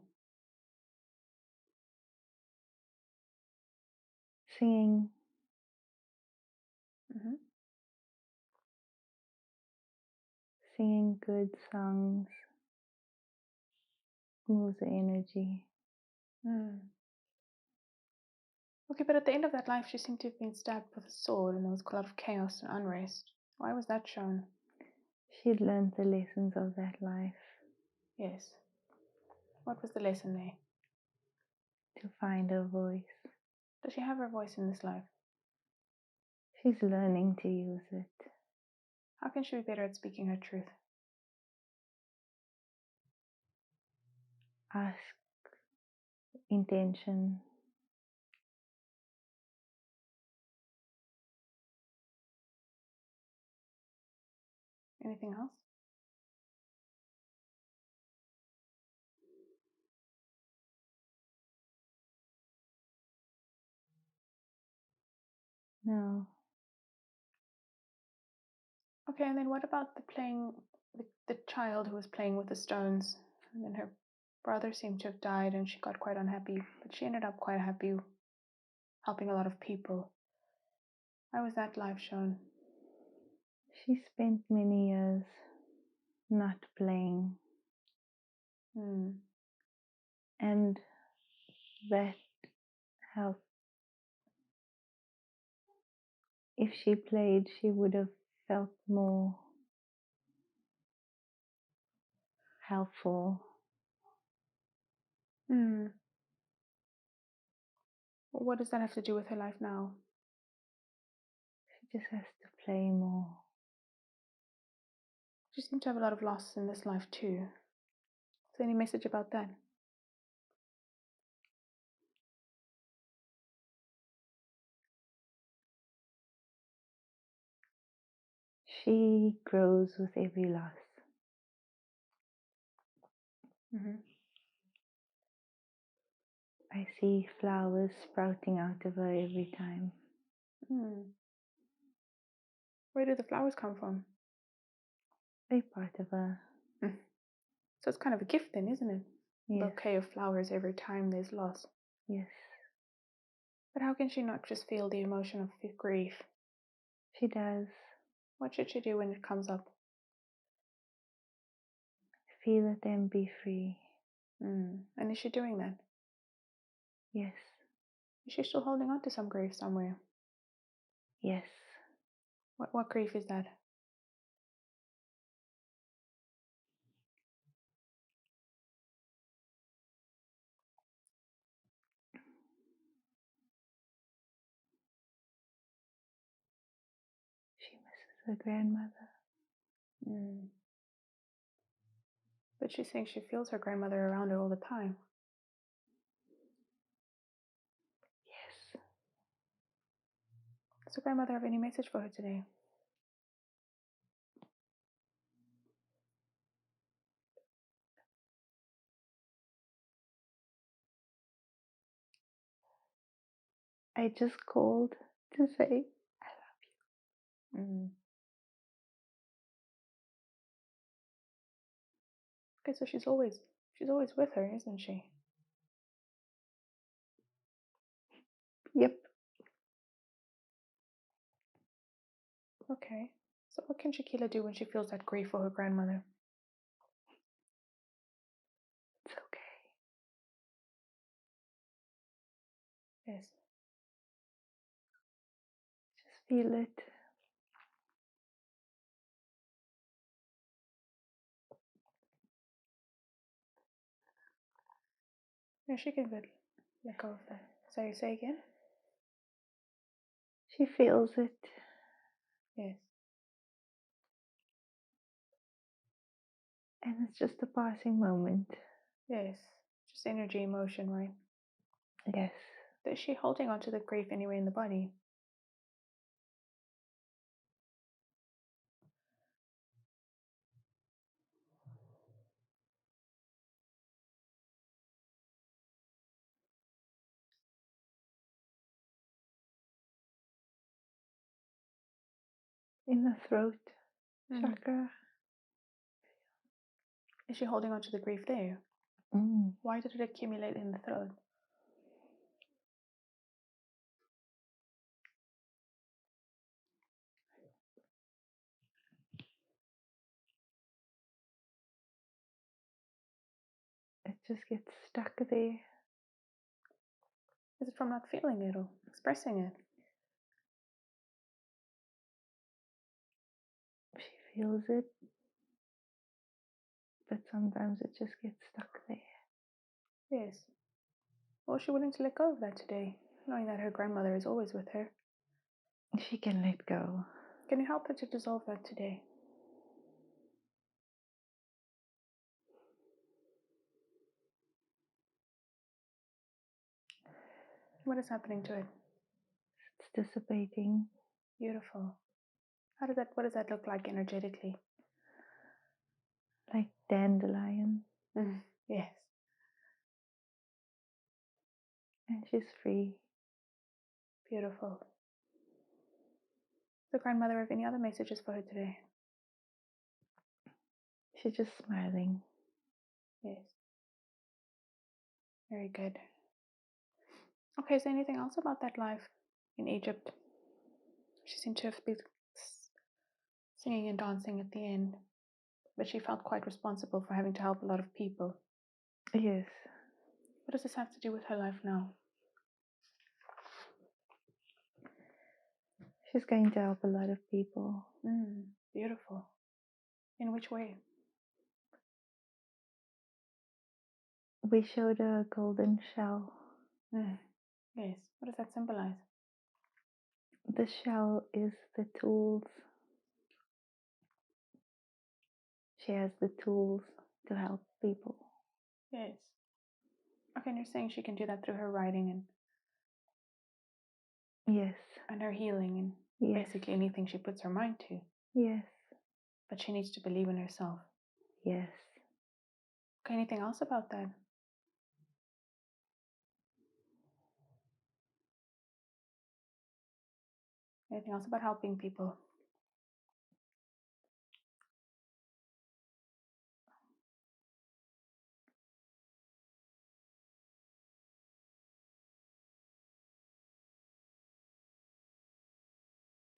Singing. Mm-hmm. Singing good songs moves the energy. Okay, but at the end of that life, she seemed to have been stabbed with a sword, and there was a lot of chaos and unrest. Why was that shown? She'd learned the lessons of that life. Yes. What was the lesson there? To find her voice. Does she have her voice in this life? She's learning to use it. How can she be better at speaking her truth? Ask intention. Anything else? No. Okay, and then what about the child who was playing with the stones? And then her brother seemed to have died, and she got quite unhappy, but she ended up quite happy, helping a lot of people. Why was that life shown? She spent many years not playing. And that helped. If she played, she would have felt more helpful. What does that have to do with her life now? She just has to play more. She seemed to have a lot of loss in this life too. Is there any message about that? She grows with every loss. I see flowers sprouting out of her every time. Where do the flowers come from? They're part of her. So it's kind of a gift then, isn't it? Yes. A bouquet of flowers every time there's loss. Yes. But how can she not just feel the emotion of grief? She does. What should she do when it comes up? Feel it and be free. And is she doing that? Yes. Is she still holding on to some grief somewhere? Yes. What grief is that? She misses her grandmother. But she's saying she feels her grandmother around her all the time. Yes. Does her grandmother have any message for her today? I just called to say I love you. Okay, so she's always with her, isn't she? Yep. Okay. So what can Shakila do when she feels that grief for her grandmother? It's okay. Yes. Just feel it. Yeah, she can let go of that. Say again? She feels it. Yes. And it's just a passing moment. Yes. Just energy, emotion, right? Yes. Is she holding on to the grief anywhere in the body? in the throat chakra. Is she holding on to the grief there? Why did it accumulate in the throat? It just gets stuck there. Is it from not feeling it or expressing it? She feels it, but sometimes it just gets stuck there. Yes. Well, is she willing to let go of that today, knowing that her grandmother is always with her? She can let go. Can you help her to dissolve that today? What is happening to it? It's dissipating. Beautiful. What does that look like energetically? Like dandelion. Yes. And she's free. Beautiful. Does the grandmother have any other messages for her today? She's just smiling. Yes. Very good. Okay, is there anything else about that life in Egypt? She seemed to have been singing and dancing at the end, but she felt quite responsible for having to help a lot of people. Yes. What does this have to do with her life now? She's going to help a lot of people. Beautiful. In which way? We showed her a golden shell. Yes. What does that symbolize? The shell is the tools. She has the tools to help people. Yes. Okay, and you're saying she can do that through her writing Yes. and her healing and Yes. basically anything she puts her mind to. Yes. But she needs to believe in herself. Yes. Okay, anything else about that? Anything else about helping people?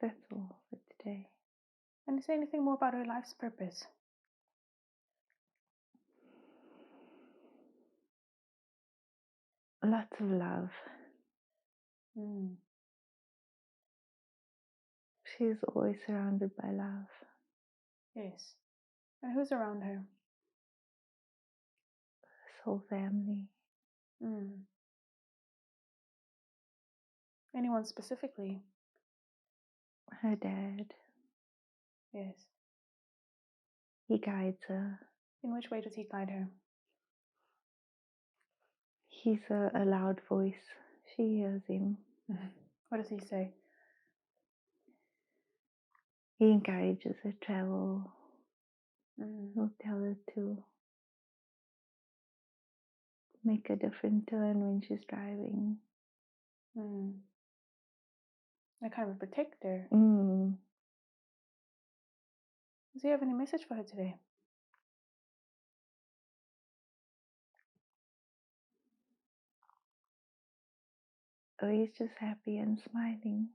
That's all for today. And say anything more about her life's purpose? Lots of love. She's always surrounded by love. Yes. And who's around her? This whole family. Anyone specifically? Her dad. Yes. He guides her. In which way does he guide her? He's a loud voice. She hears him. What does he say? He encourages her travel. He'll tell her to make a different turn when she's driving. Like kind of a protector. Does he have any message for her today? Oh, he's just happy and smiling.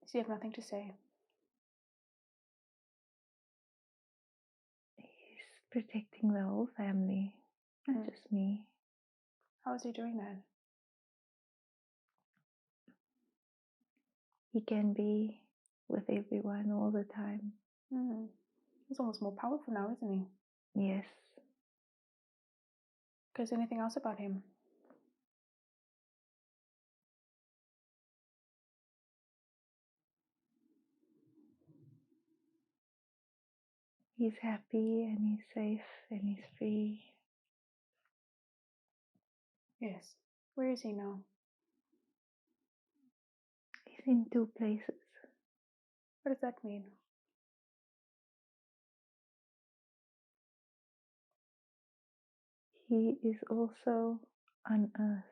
Does he have nothing to say? He's protecting the whole family, not just me. How is he doing that? He can be with everyone all the time. He's almost more powerful now, isn't he? Yes. Okay, is there anything else about him? He's happy and he's safe and he's free. Yes. Where is he now? He's in 2 places. What does that mean? He is also on earth.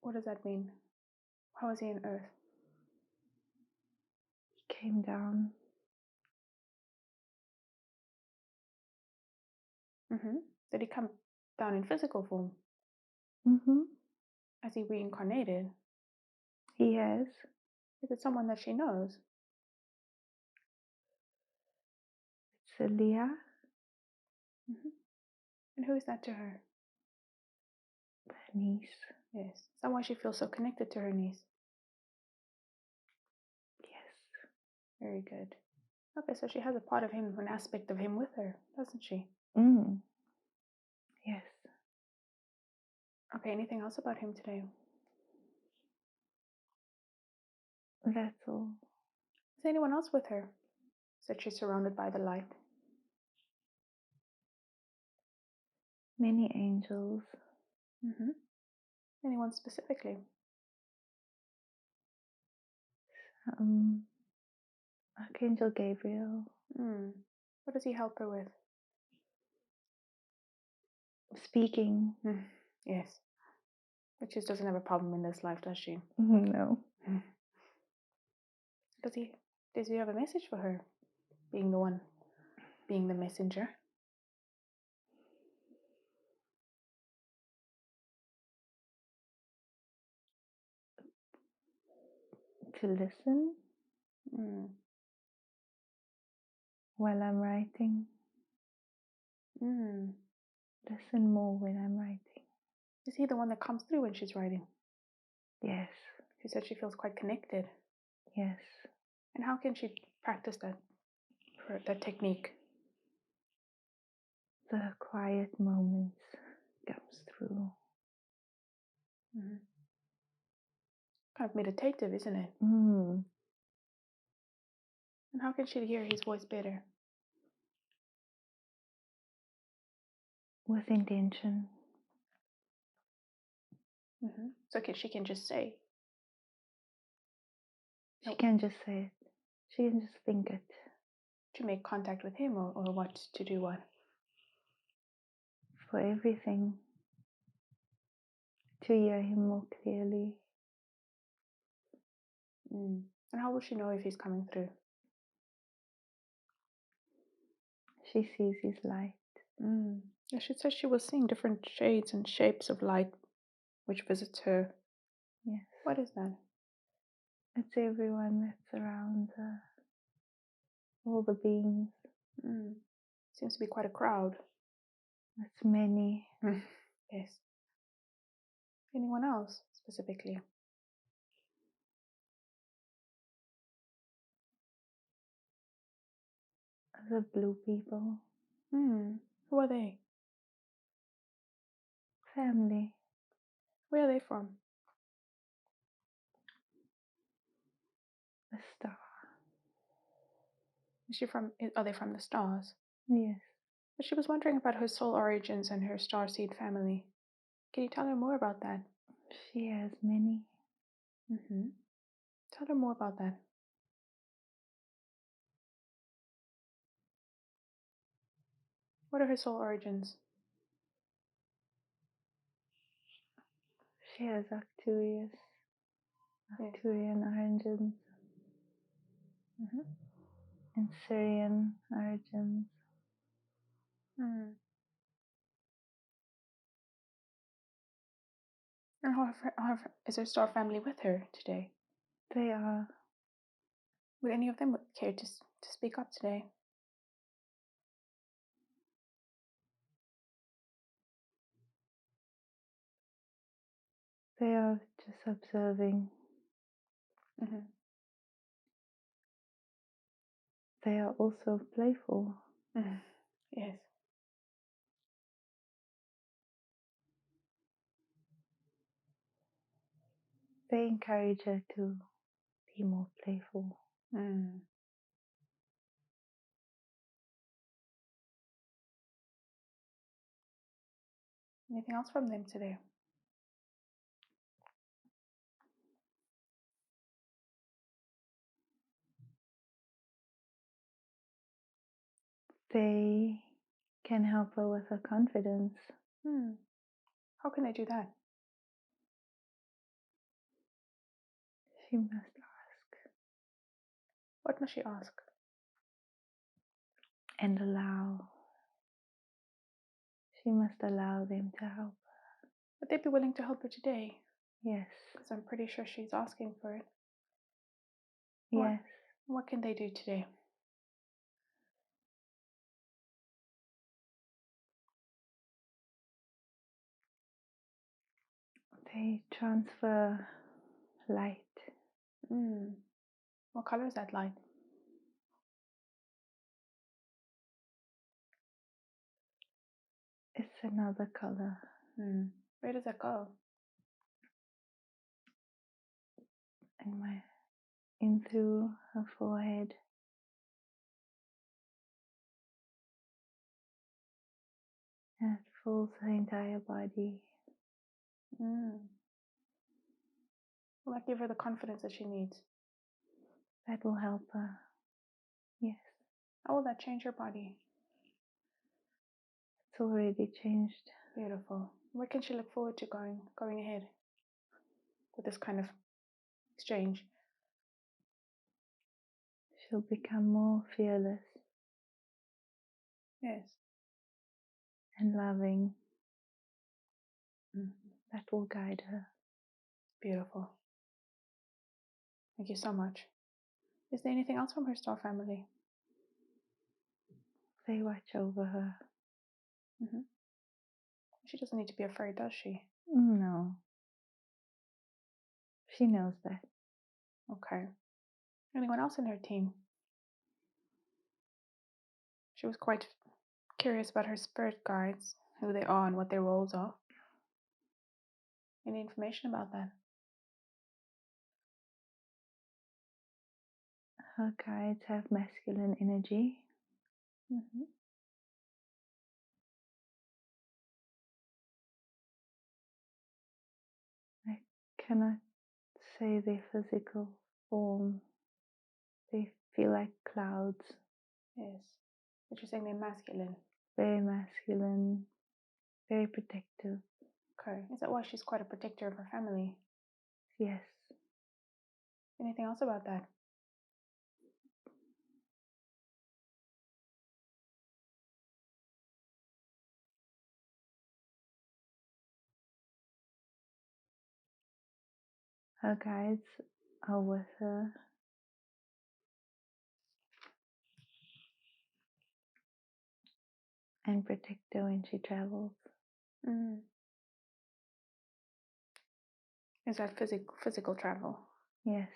What does that mean? How is he on Earth? He came down. Did he come down in physical form? Has he reincarnated? He has. Is it someone that she knows? It's Leah. And who is that to her? Her niece. Yes. Is that why she feels so connected to her niece? Yes. Very good. Okay, so she has a part of him, an aspect of him with her, doesn't she? Yes. Okay, anything else about him today? That's all. Is anyone else with her? Said she's surrounded by the light. Many angels. Anyone specifically? Archangel Gabriel. What does he help her with? Speaking. Yes. But she doesn't have a problem in this life, does she? No. Does he have a message for her? Being the messenger? To listen while I'm writing. Listen more when I'm writing. Is he the one that comes through when she's writing? Yes. She said she feels quite connected. Yes. And how can she practice that technique? The quiet moments comes through. Kind of meditative, isn't it? Mm. And how can she hear his voice better? With intention. So she can just say. She can just say it. She can just think it. To make contact with him, or what to do what? For everything. To hear him more clearly. And how will she know if he's coming through? She sees his light. Yeah, she said she was seeing different shades and shapes of light which visits her. Yes. What is that? It's everyone that's around her. All the beings. Seems to be quite a crowd. It's many. Yes. Anyone else specifically? The blue people. Who are they? Family. Where are they from? A star. Are they from the stars? Yes. But she was wondering about her soul origins and her starseed family. Can you tell her more about that? She has many. Tell her more about that. What are her soul origins? She has Arcturian origins. And Syrian origins. And is her star family with her today? They are. Would any of them care to speak up today? They are just observing. They are also playful. Yes. They encourage her to be more playful. Anything else from them today? They can help her with her confidence. How can they do that? She must ask What must she ask? and allow. She must allow them to help. Would they be willing to help her today? Yes. Because I'm pretty sure she's asking for it. Yes. What can they do today? They transfer light. What color is that light? It's another color. Where does that go? In through her forehead. And it fills her entire body. Will that give her the confidence that she needs? That will help her. Yes. How will that change her body? It's already changed. Beautiful. What can she look forward to going ahead with this kind of exchange? She'll become more fearless. Yes. And loving. That will guide her. Beautiful. Thank you so much. Is there anything else from her star family? They watch over her. She doesn't need to be afraid, does she? No. She knows that. Okay. Anyone else in her team? She was quite curious about her spirit guides, who they are and what their roles are. Any information about that? Her guides have masculine energy. I cannot say their physical form. They feel like clouds. Yes. But you're saying they're masculine. Very masculine. Very protective. Okay. Is that why she's quite a protector of her family? Yes. Anything else about that? Her guides are with her. And protect her when she travels. Is that physical travel? Yes.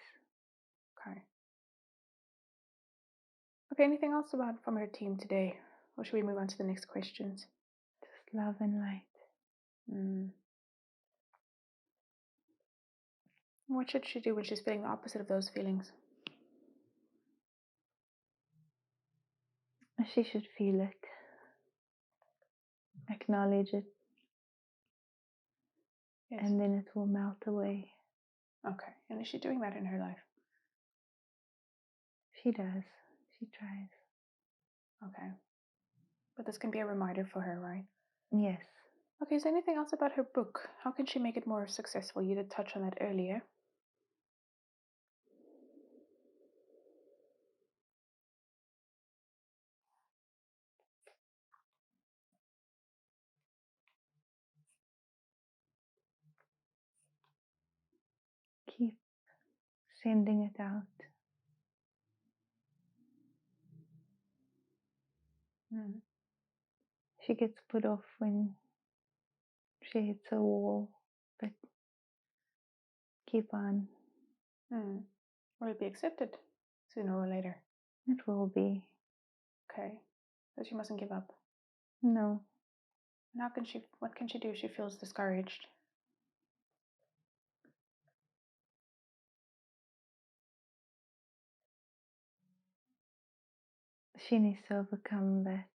Okay. Okay, anything else from her team today? Or should we move on to the next questions? Just love and light. What should she do when she's feeling the opposite of those feelings? She should feel it. Acknowledge it. Yes. And then it will melt away. Okay. And is she doing that in her life? She does. She tries. Okay. But this can be a reminder for her, right? Yes. Okay, is there anything else about her book? How can she make it more successful? You did touch on that earlier. Keep sending it out. She gets put off when she hits a wall, but keep on. Will it be accepted sooner or later? It will be. Okay. So she mustn't give up. No. And what can she do if she feels discouraged? She needs to overcome that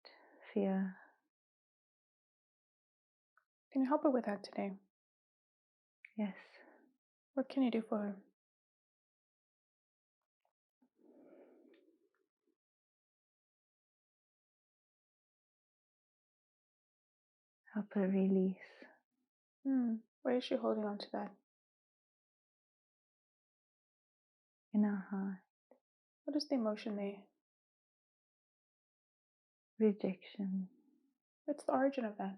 fear. Can you help her with that today? Yes. What can you do for her? Help her release. Where is she holding on to that? in our heart. What is the emotion there? Rejection. What's the origin of that?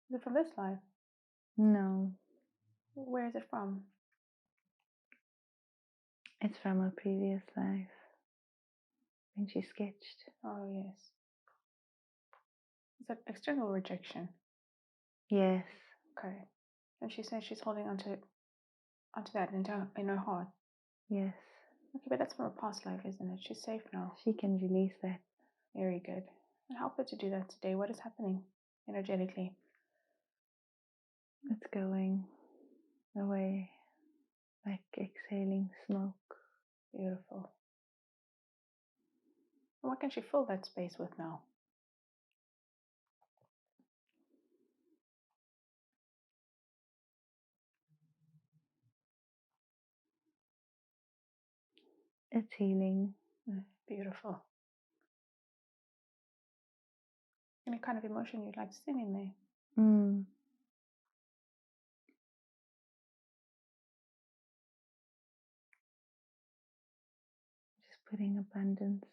Is it from this life? No, Where is it from? it's from a previous life when she sketched. Oh, yes. Is that external rejection? Yes, Okay. And she says she's holding onto that in her heart. yes. Okay, but that's from a past life, isn't it? She's safe now. She can release that. Very good. And help her to do that today. What is happening energetically? It's going away like exhaling smoke. Beautiful. And what can she fill that space with now? It's healing. Beautiful. Any kind of emotion you'd like to send in there? Just putting abundance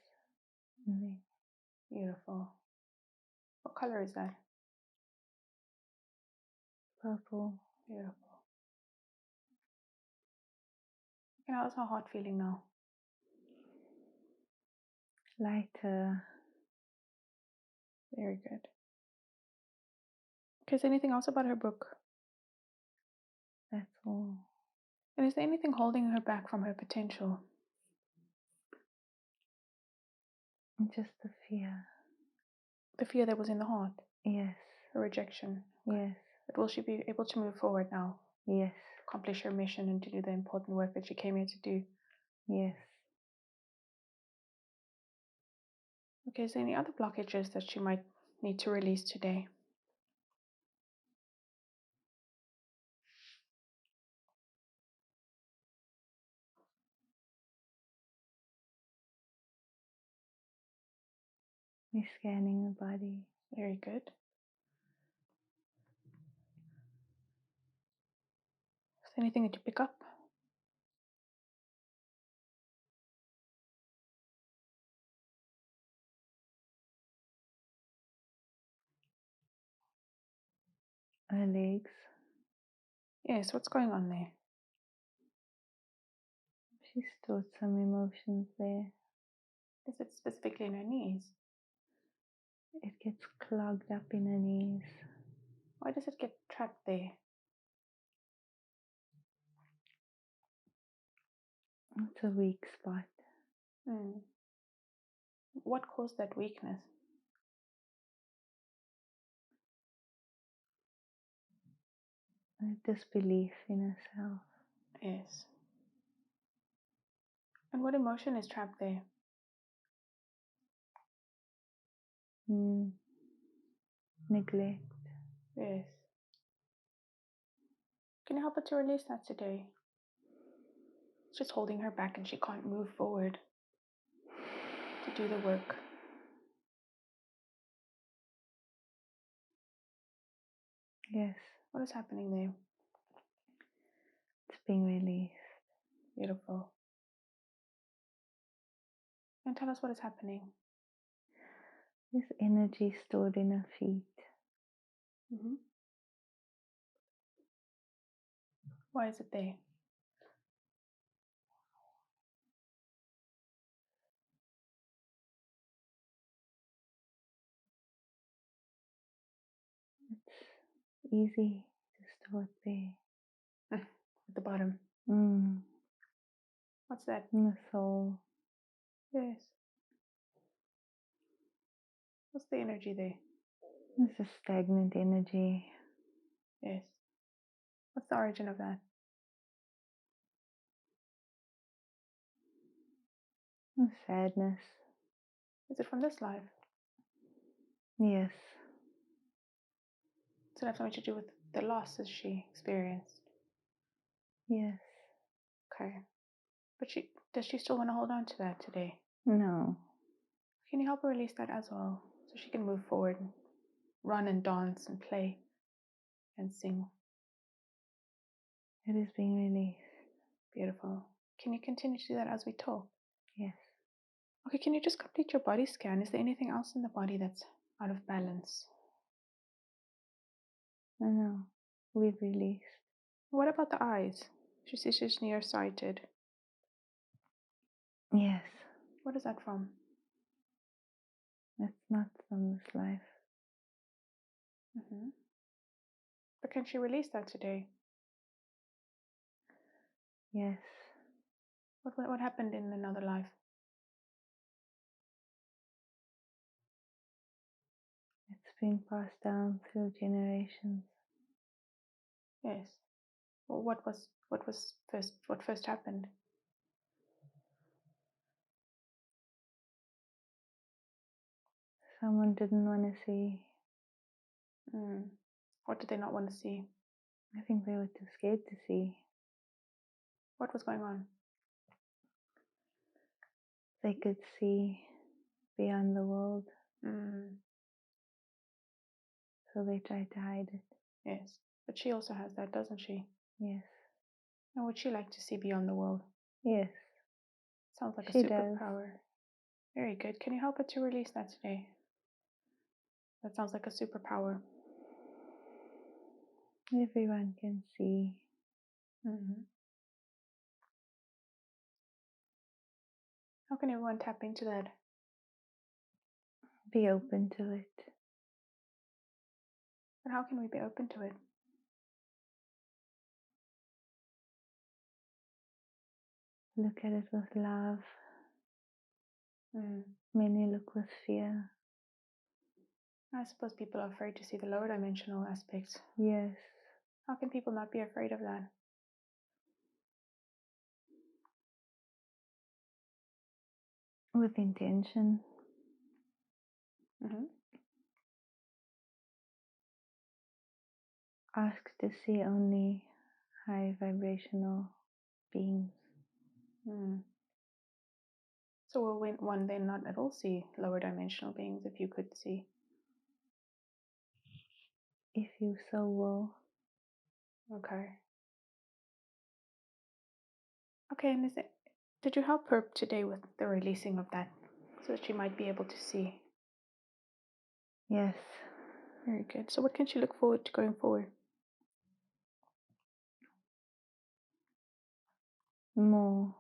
in there. Beautiful. What color is that? Purple. Beautiful. And how's her heart feeling now? Lighter. Very good. Okay, is there anything else about her book? That's all. And is there anything holding her back from her potential? Just the fear. The fear that was in the heart? Yes. Her rejection? Yes. But will she be able to move forward now? Yes. Accomplish her mission and to do the important work that she came here to do? Yes. Okay, is there any other blockages that she might need to release today? We're scanning the body. Very good. Is there anything that you pick up? Her legs. Yes, what's going on there? She stored some emotions there. Is it specifically in her knees? It gets clogged up in her knees. Why does it get trapped there? It's a weak spot. What caused that weakness? A disbelief in herself. Yes. And what emotion is trapped there? Neglect. Yes. Can you help her to release that today? It's just holding her back and she can't move forward to do the work. Yes. What is happening there? It's being released. Beautiful. And tell us what is happening. There's energy stored in her feet. Why is it there? It's easy to store it there. At the bottom. What's that? In the soul. Yes. What's the energy there? It's a stagnant energy. Yes. What's the origin of that? Sadness. Is it from this life? Yes. Does it have something to do with the losses she experienced? Yes. Okay. But does she still want to hold on to that today? No. Can you help her release that as well? So she can move forward and run and dance and play and sing. It is being released. Beautiful. Can you continue to do that as we talk? Yes. Okay, can you just complete your body scan? Is there anything else in the body that's out of balance? No. We've released. What about the eyes? She says she's nearsighted. Yes. What is that from? It's not from this life. But can she release that today? Yes. What happened in another life? It's been passed down through generations. Yes. Well, what first happened? Someone didn't want to see. What did they not want to see? I think they were too scared to see. What was going on? They could see beyond the world, so they tried to hide it. Yes. But she also has that, doesn't she? Yes. And would she like to see beyond the world? Yes. Sounds like a She does. superpower. Very good. Can you help her to release that today? That sounds like a superpower. Everyone can see. How can everyone tap into that? Be open to it. But how can we be open to it? Look at it with love. Mm. Many look with fear. I suppose people are afraid to see the lower dimensional aspects. Yes. How can people not be afraid of that? With intention. Ask to see only high vibrational beings. So will one then not at all see lower dimensional beings if you could see? If you so will. Okay. Okay, and did you help her today with the releasing of that so that she might be able to see? Yes. Very good. So what can she look forward to going forward? More.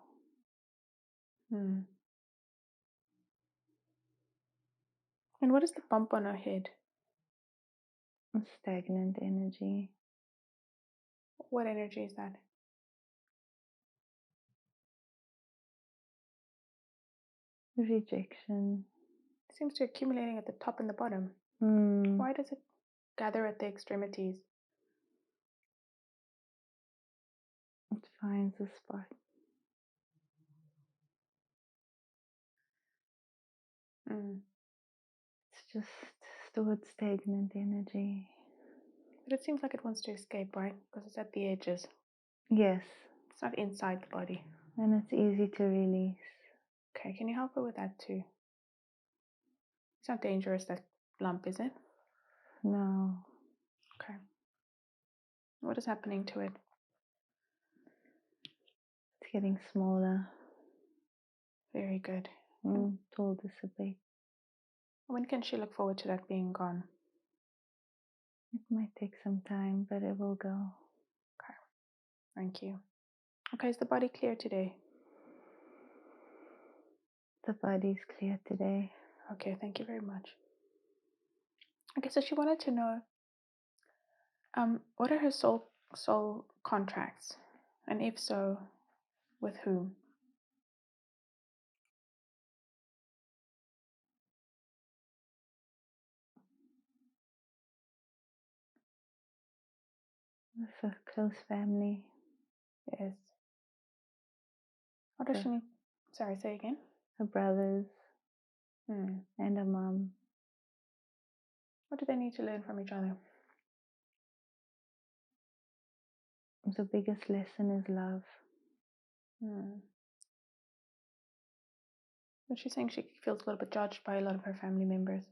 And what is the bump on her head? Stagnant energy. What energy is that? Rejection. It seems to be accumulating at the top and the bottom. Why does it gather at the extremities? It finds a spot. It's just stored stagnant energy. But it seems like it wants to escape, right? Because it's at the edges. Yes. It's not inside the body. And it's easy to release. Okay, can you help her with that too? It's not dangerous, that lump, is it? No. Okay. What is happening to it? It's getting smaller. Very good. It will dissipate. When can she look forward to that being gone? It might take some time, but it will go. Okay. Thank you. Okay, is the body clear today? The body's clear today. Okay, thank you very much. Okay, so she wanted to know what are her soul contracts? And if so, with whom? With a close family. Yes. What does she need? Sorry, say again. Her brothers and a mom. What do they need to learn from each other? The biggest lesson is love. But she's saying she feels a little bit judged by a lot of her family members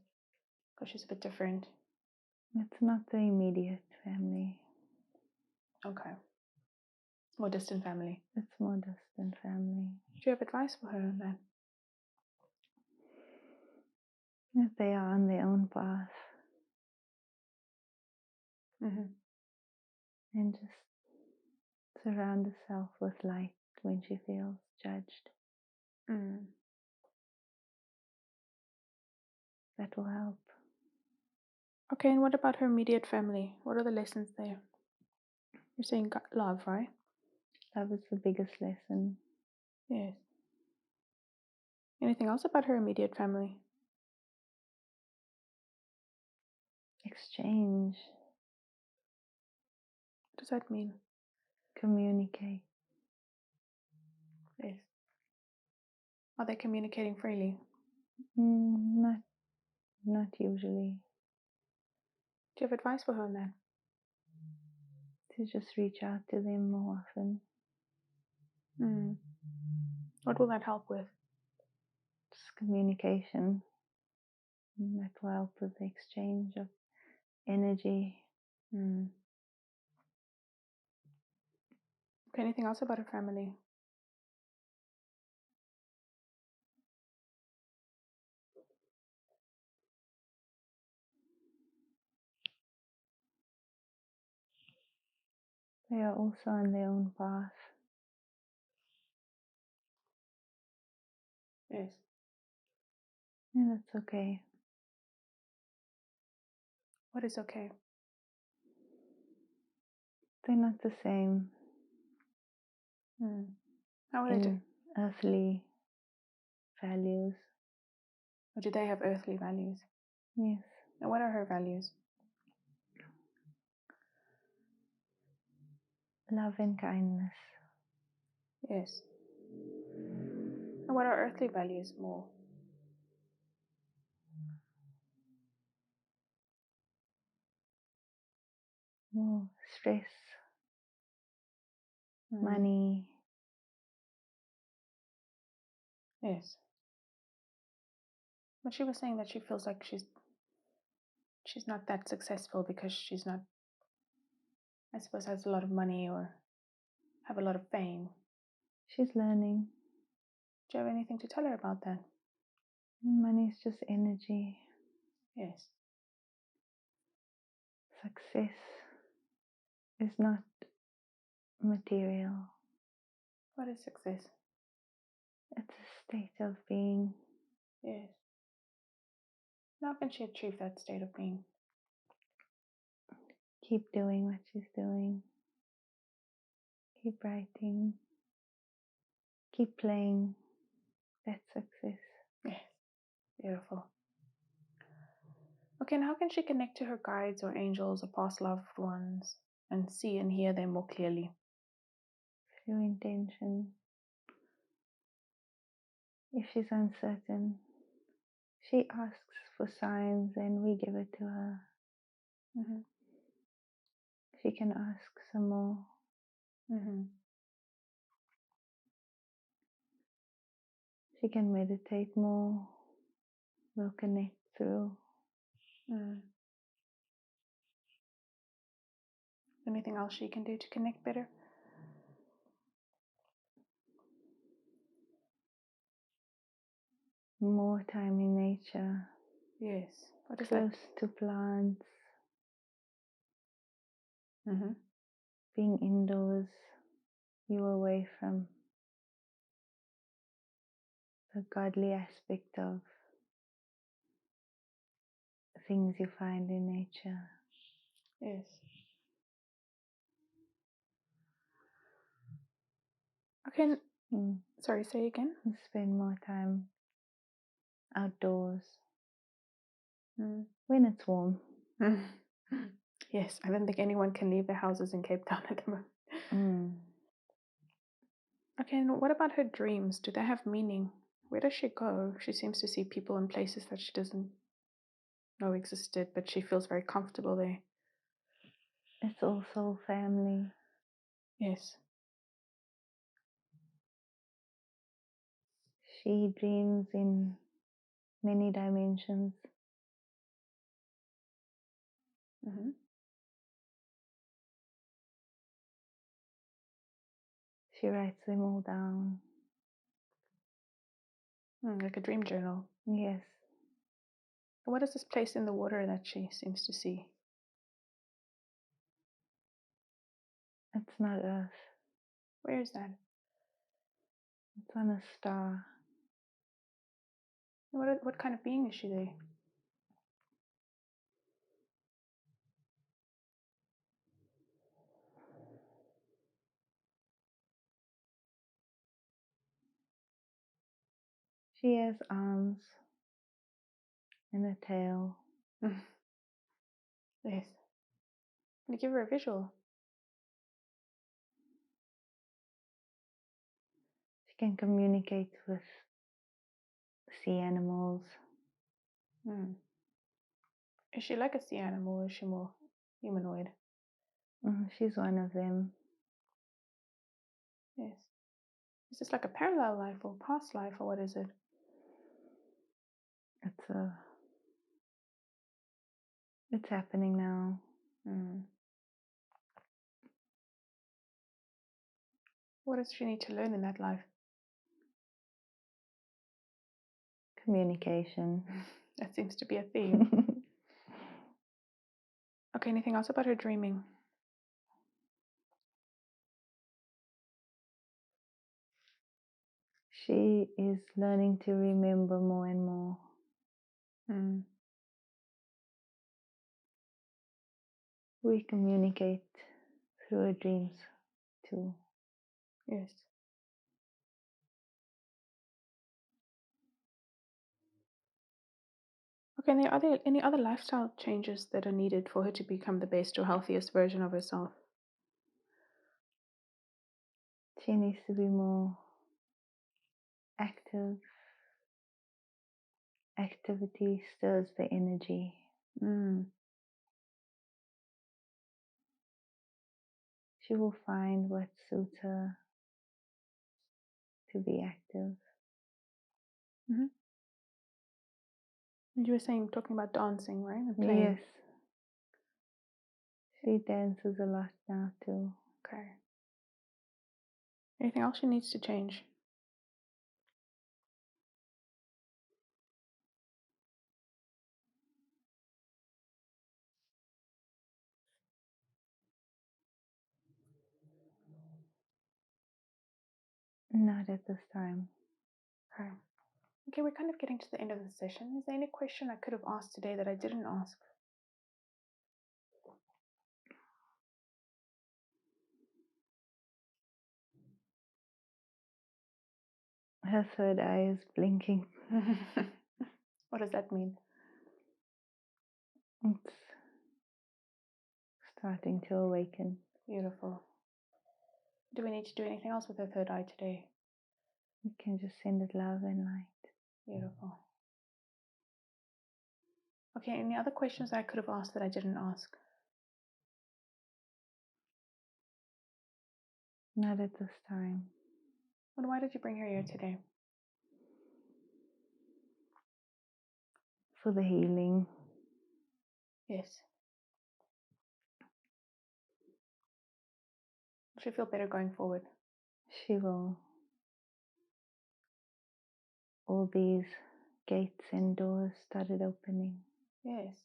because she's a bit different. It's not the immediate family. Okay. More distant family. It's more distant family. Do you have advice for her on that? If they are on their own path. And just surround herself with light when she feels judged. That will help. Okay, and what about her immediate family? What are the lessons there? You're saying love, right? Love is the biggest lesson. Yes. Anything else about her immediate family? Exchange. What does that mean? Communicate. Yes. Are they communicating freely? Not usually. Do you have advice for her on that? To just reach out to them more often. What will that help with? Just communication. And that will help with the exchange of energy. Okay, anything else about her family? They are also on their own path. Yes. And that's okay. What is okay? They're not the same How are they in earthly values. Or do they have earthly values? Yes. And what are her values? Love and kindness. Yes. And what are earthly values more? More stress. Money. Yes. But she was saying that she feels like she's not that successful because she's not, I suppose, has a lot of money or have a lot of fame. She's learning. Do you have anything to tell her about that? Money is just energy. Yes. Success is not material. What is success? It's a state of being. Yes. How can she achieve that state of being? Keep doing what she's doing. Keep writing. Keep playing. That's success. Yes. Beautiful. Okay, and how can she connect to her guides or angels or past loved ones and see and hear them more clearly? Through intention. If she's uncertain, she asks for signs and we give it to her. She can ask some more. She can meditate more. We'll connect through. Anything else she can do to connect better? More time in nature. Yes. What is Close to plants. Being indoors. You away from the godly aspect of things you find in nature. Yes. Okay. Sorry, say again. You spend more time outdoors when it's warm. Yes, I don't think anyone can leave their houses in Cape Town at the moment. Okay, and what about her dreams? Do they have meaning? Where does she go? She seems to see people and places that she doesn't know existed, but she feels very comfortable there. It's also family. Yes. She dreams in many dimensions. Mm-hmm. She writes them all down. Like a dream journal. Yes. What is this place in the water that she seems to see? It's not Earth. Where is that? It's on a star. What kind of being is she there? She has arms and a tail. Yes. Can you give her a visual? She can communicate with sea animals. Is she like a sea animal or is she more humanoid? She's one of them. Yes. Is this like a parallel life or past life or what is it? It's happening now. What does she need to learn in that life? Communication. That seems to be a theme. Okay, anything else about her dreaming? She is learning to remember more and more. We communicate through our dreams too. Yes. Okay, and are there any other lifestyle changes that are needed for her to become the best or healthiest version of herself? She needs to be more active. Activity stirs the energy. She will find what suits her to be active. You were talking about dancing, right? And playing. Yes. She dances a lot now too. Okay. Anything else she needs to change? Not at this time. Okay. Okay, we're kind of getting to the end of the session. Is there any question I could have asked today that I didn't ask? Her third eye is blinking. What does that mean? It's starting to awaken. Beautiful. Do we need to do anything else with her third eye today? You can just send it love and light. Beautiful. Okay, any other questions I could have asked that I didn't ask? Not at this time. And why did you bring her here today? For the healing. Yes. She'll feel better going forward. She will. All these gates and doors started opening. Yes.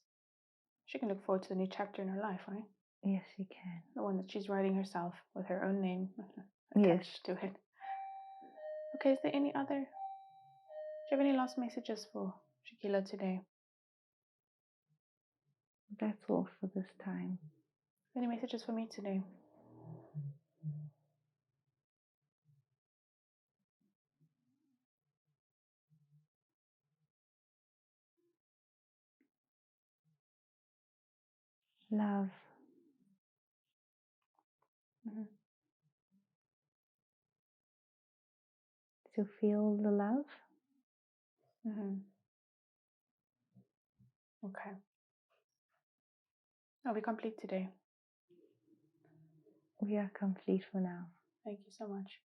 She can look forward to the new chapter in her life, right? Yes, she can. The one that she's writing herself with her own name Yes. attached to it. Okay, is there any other? Do you have any last messages for Shakila today? That's all for this time. Any messages for me today? Love. To feel the love. Okay. Are we complete today? We are complete for now. Thank you so much.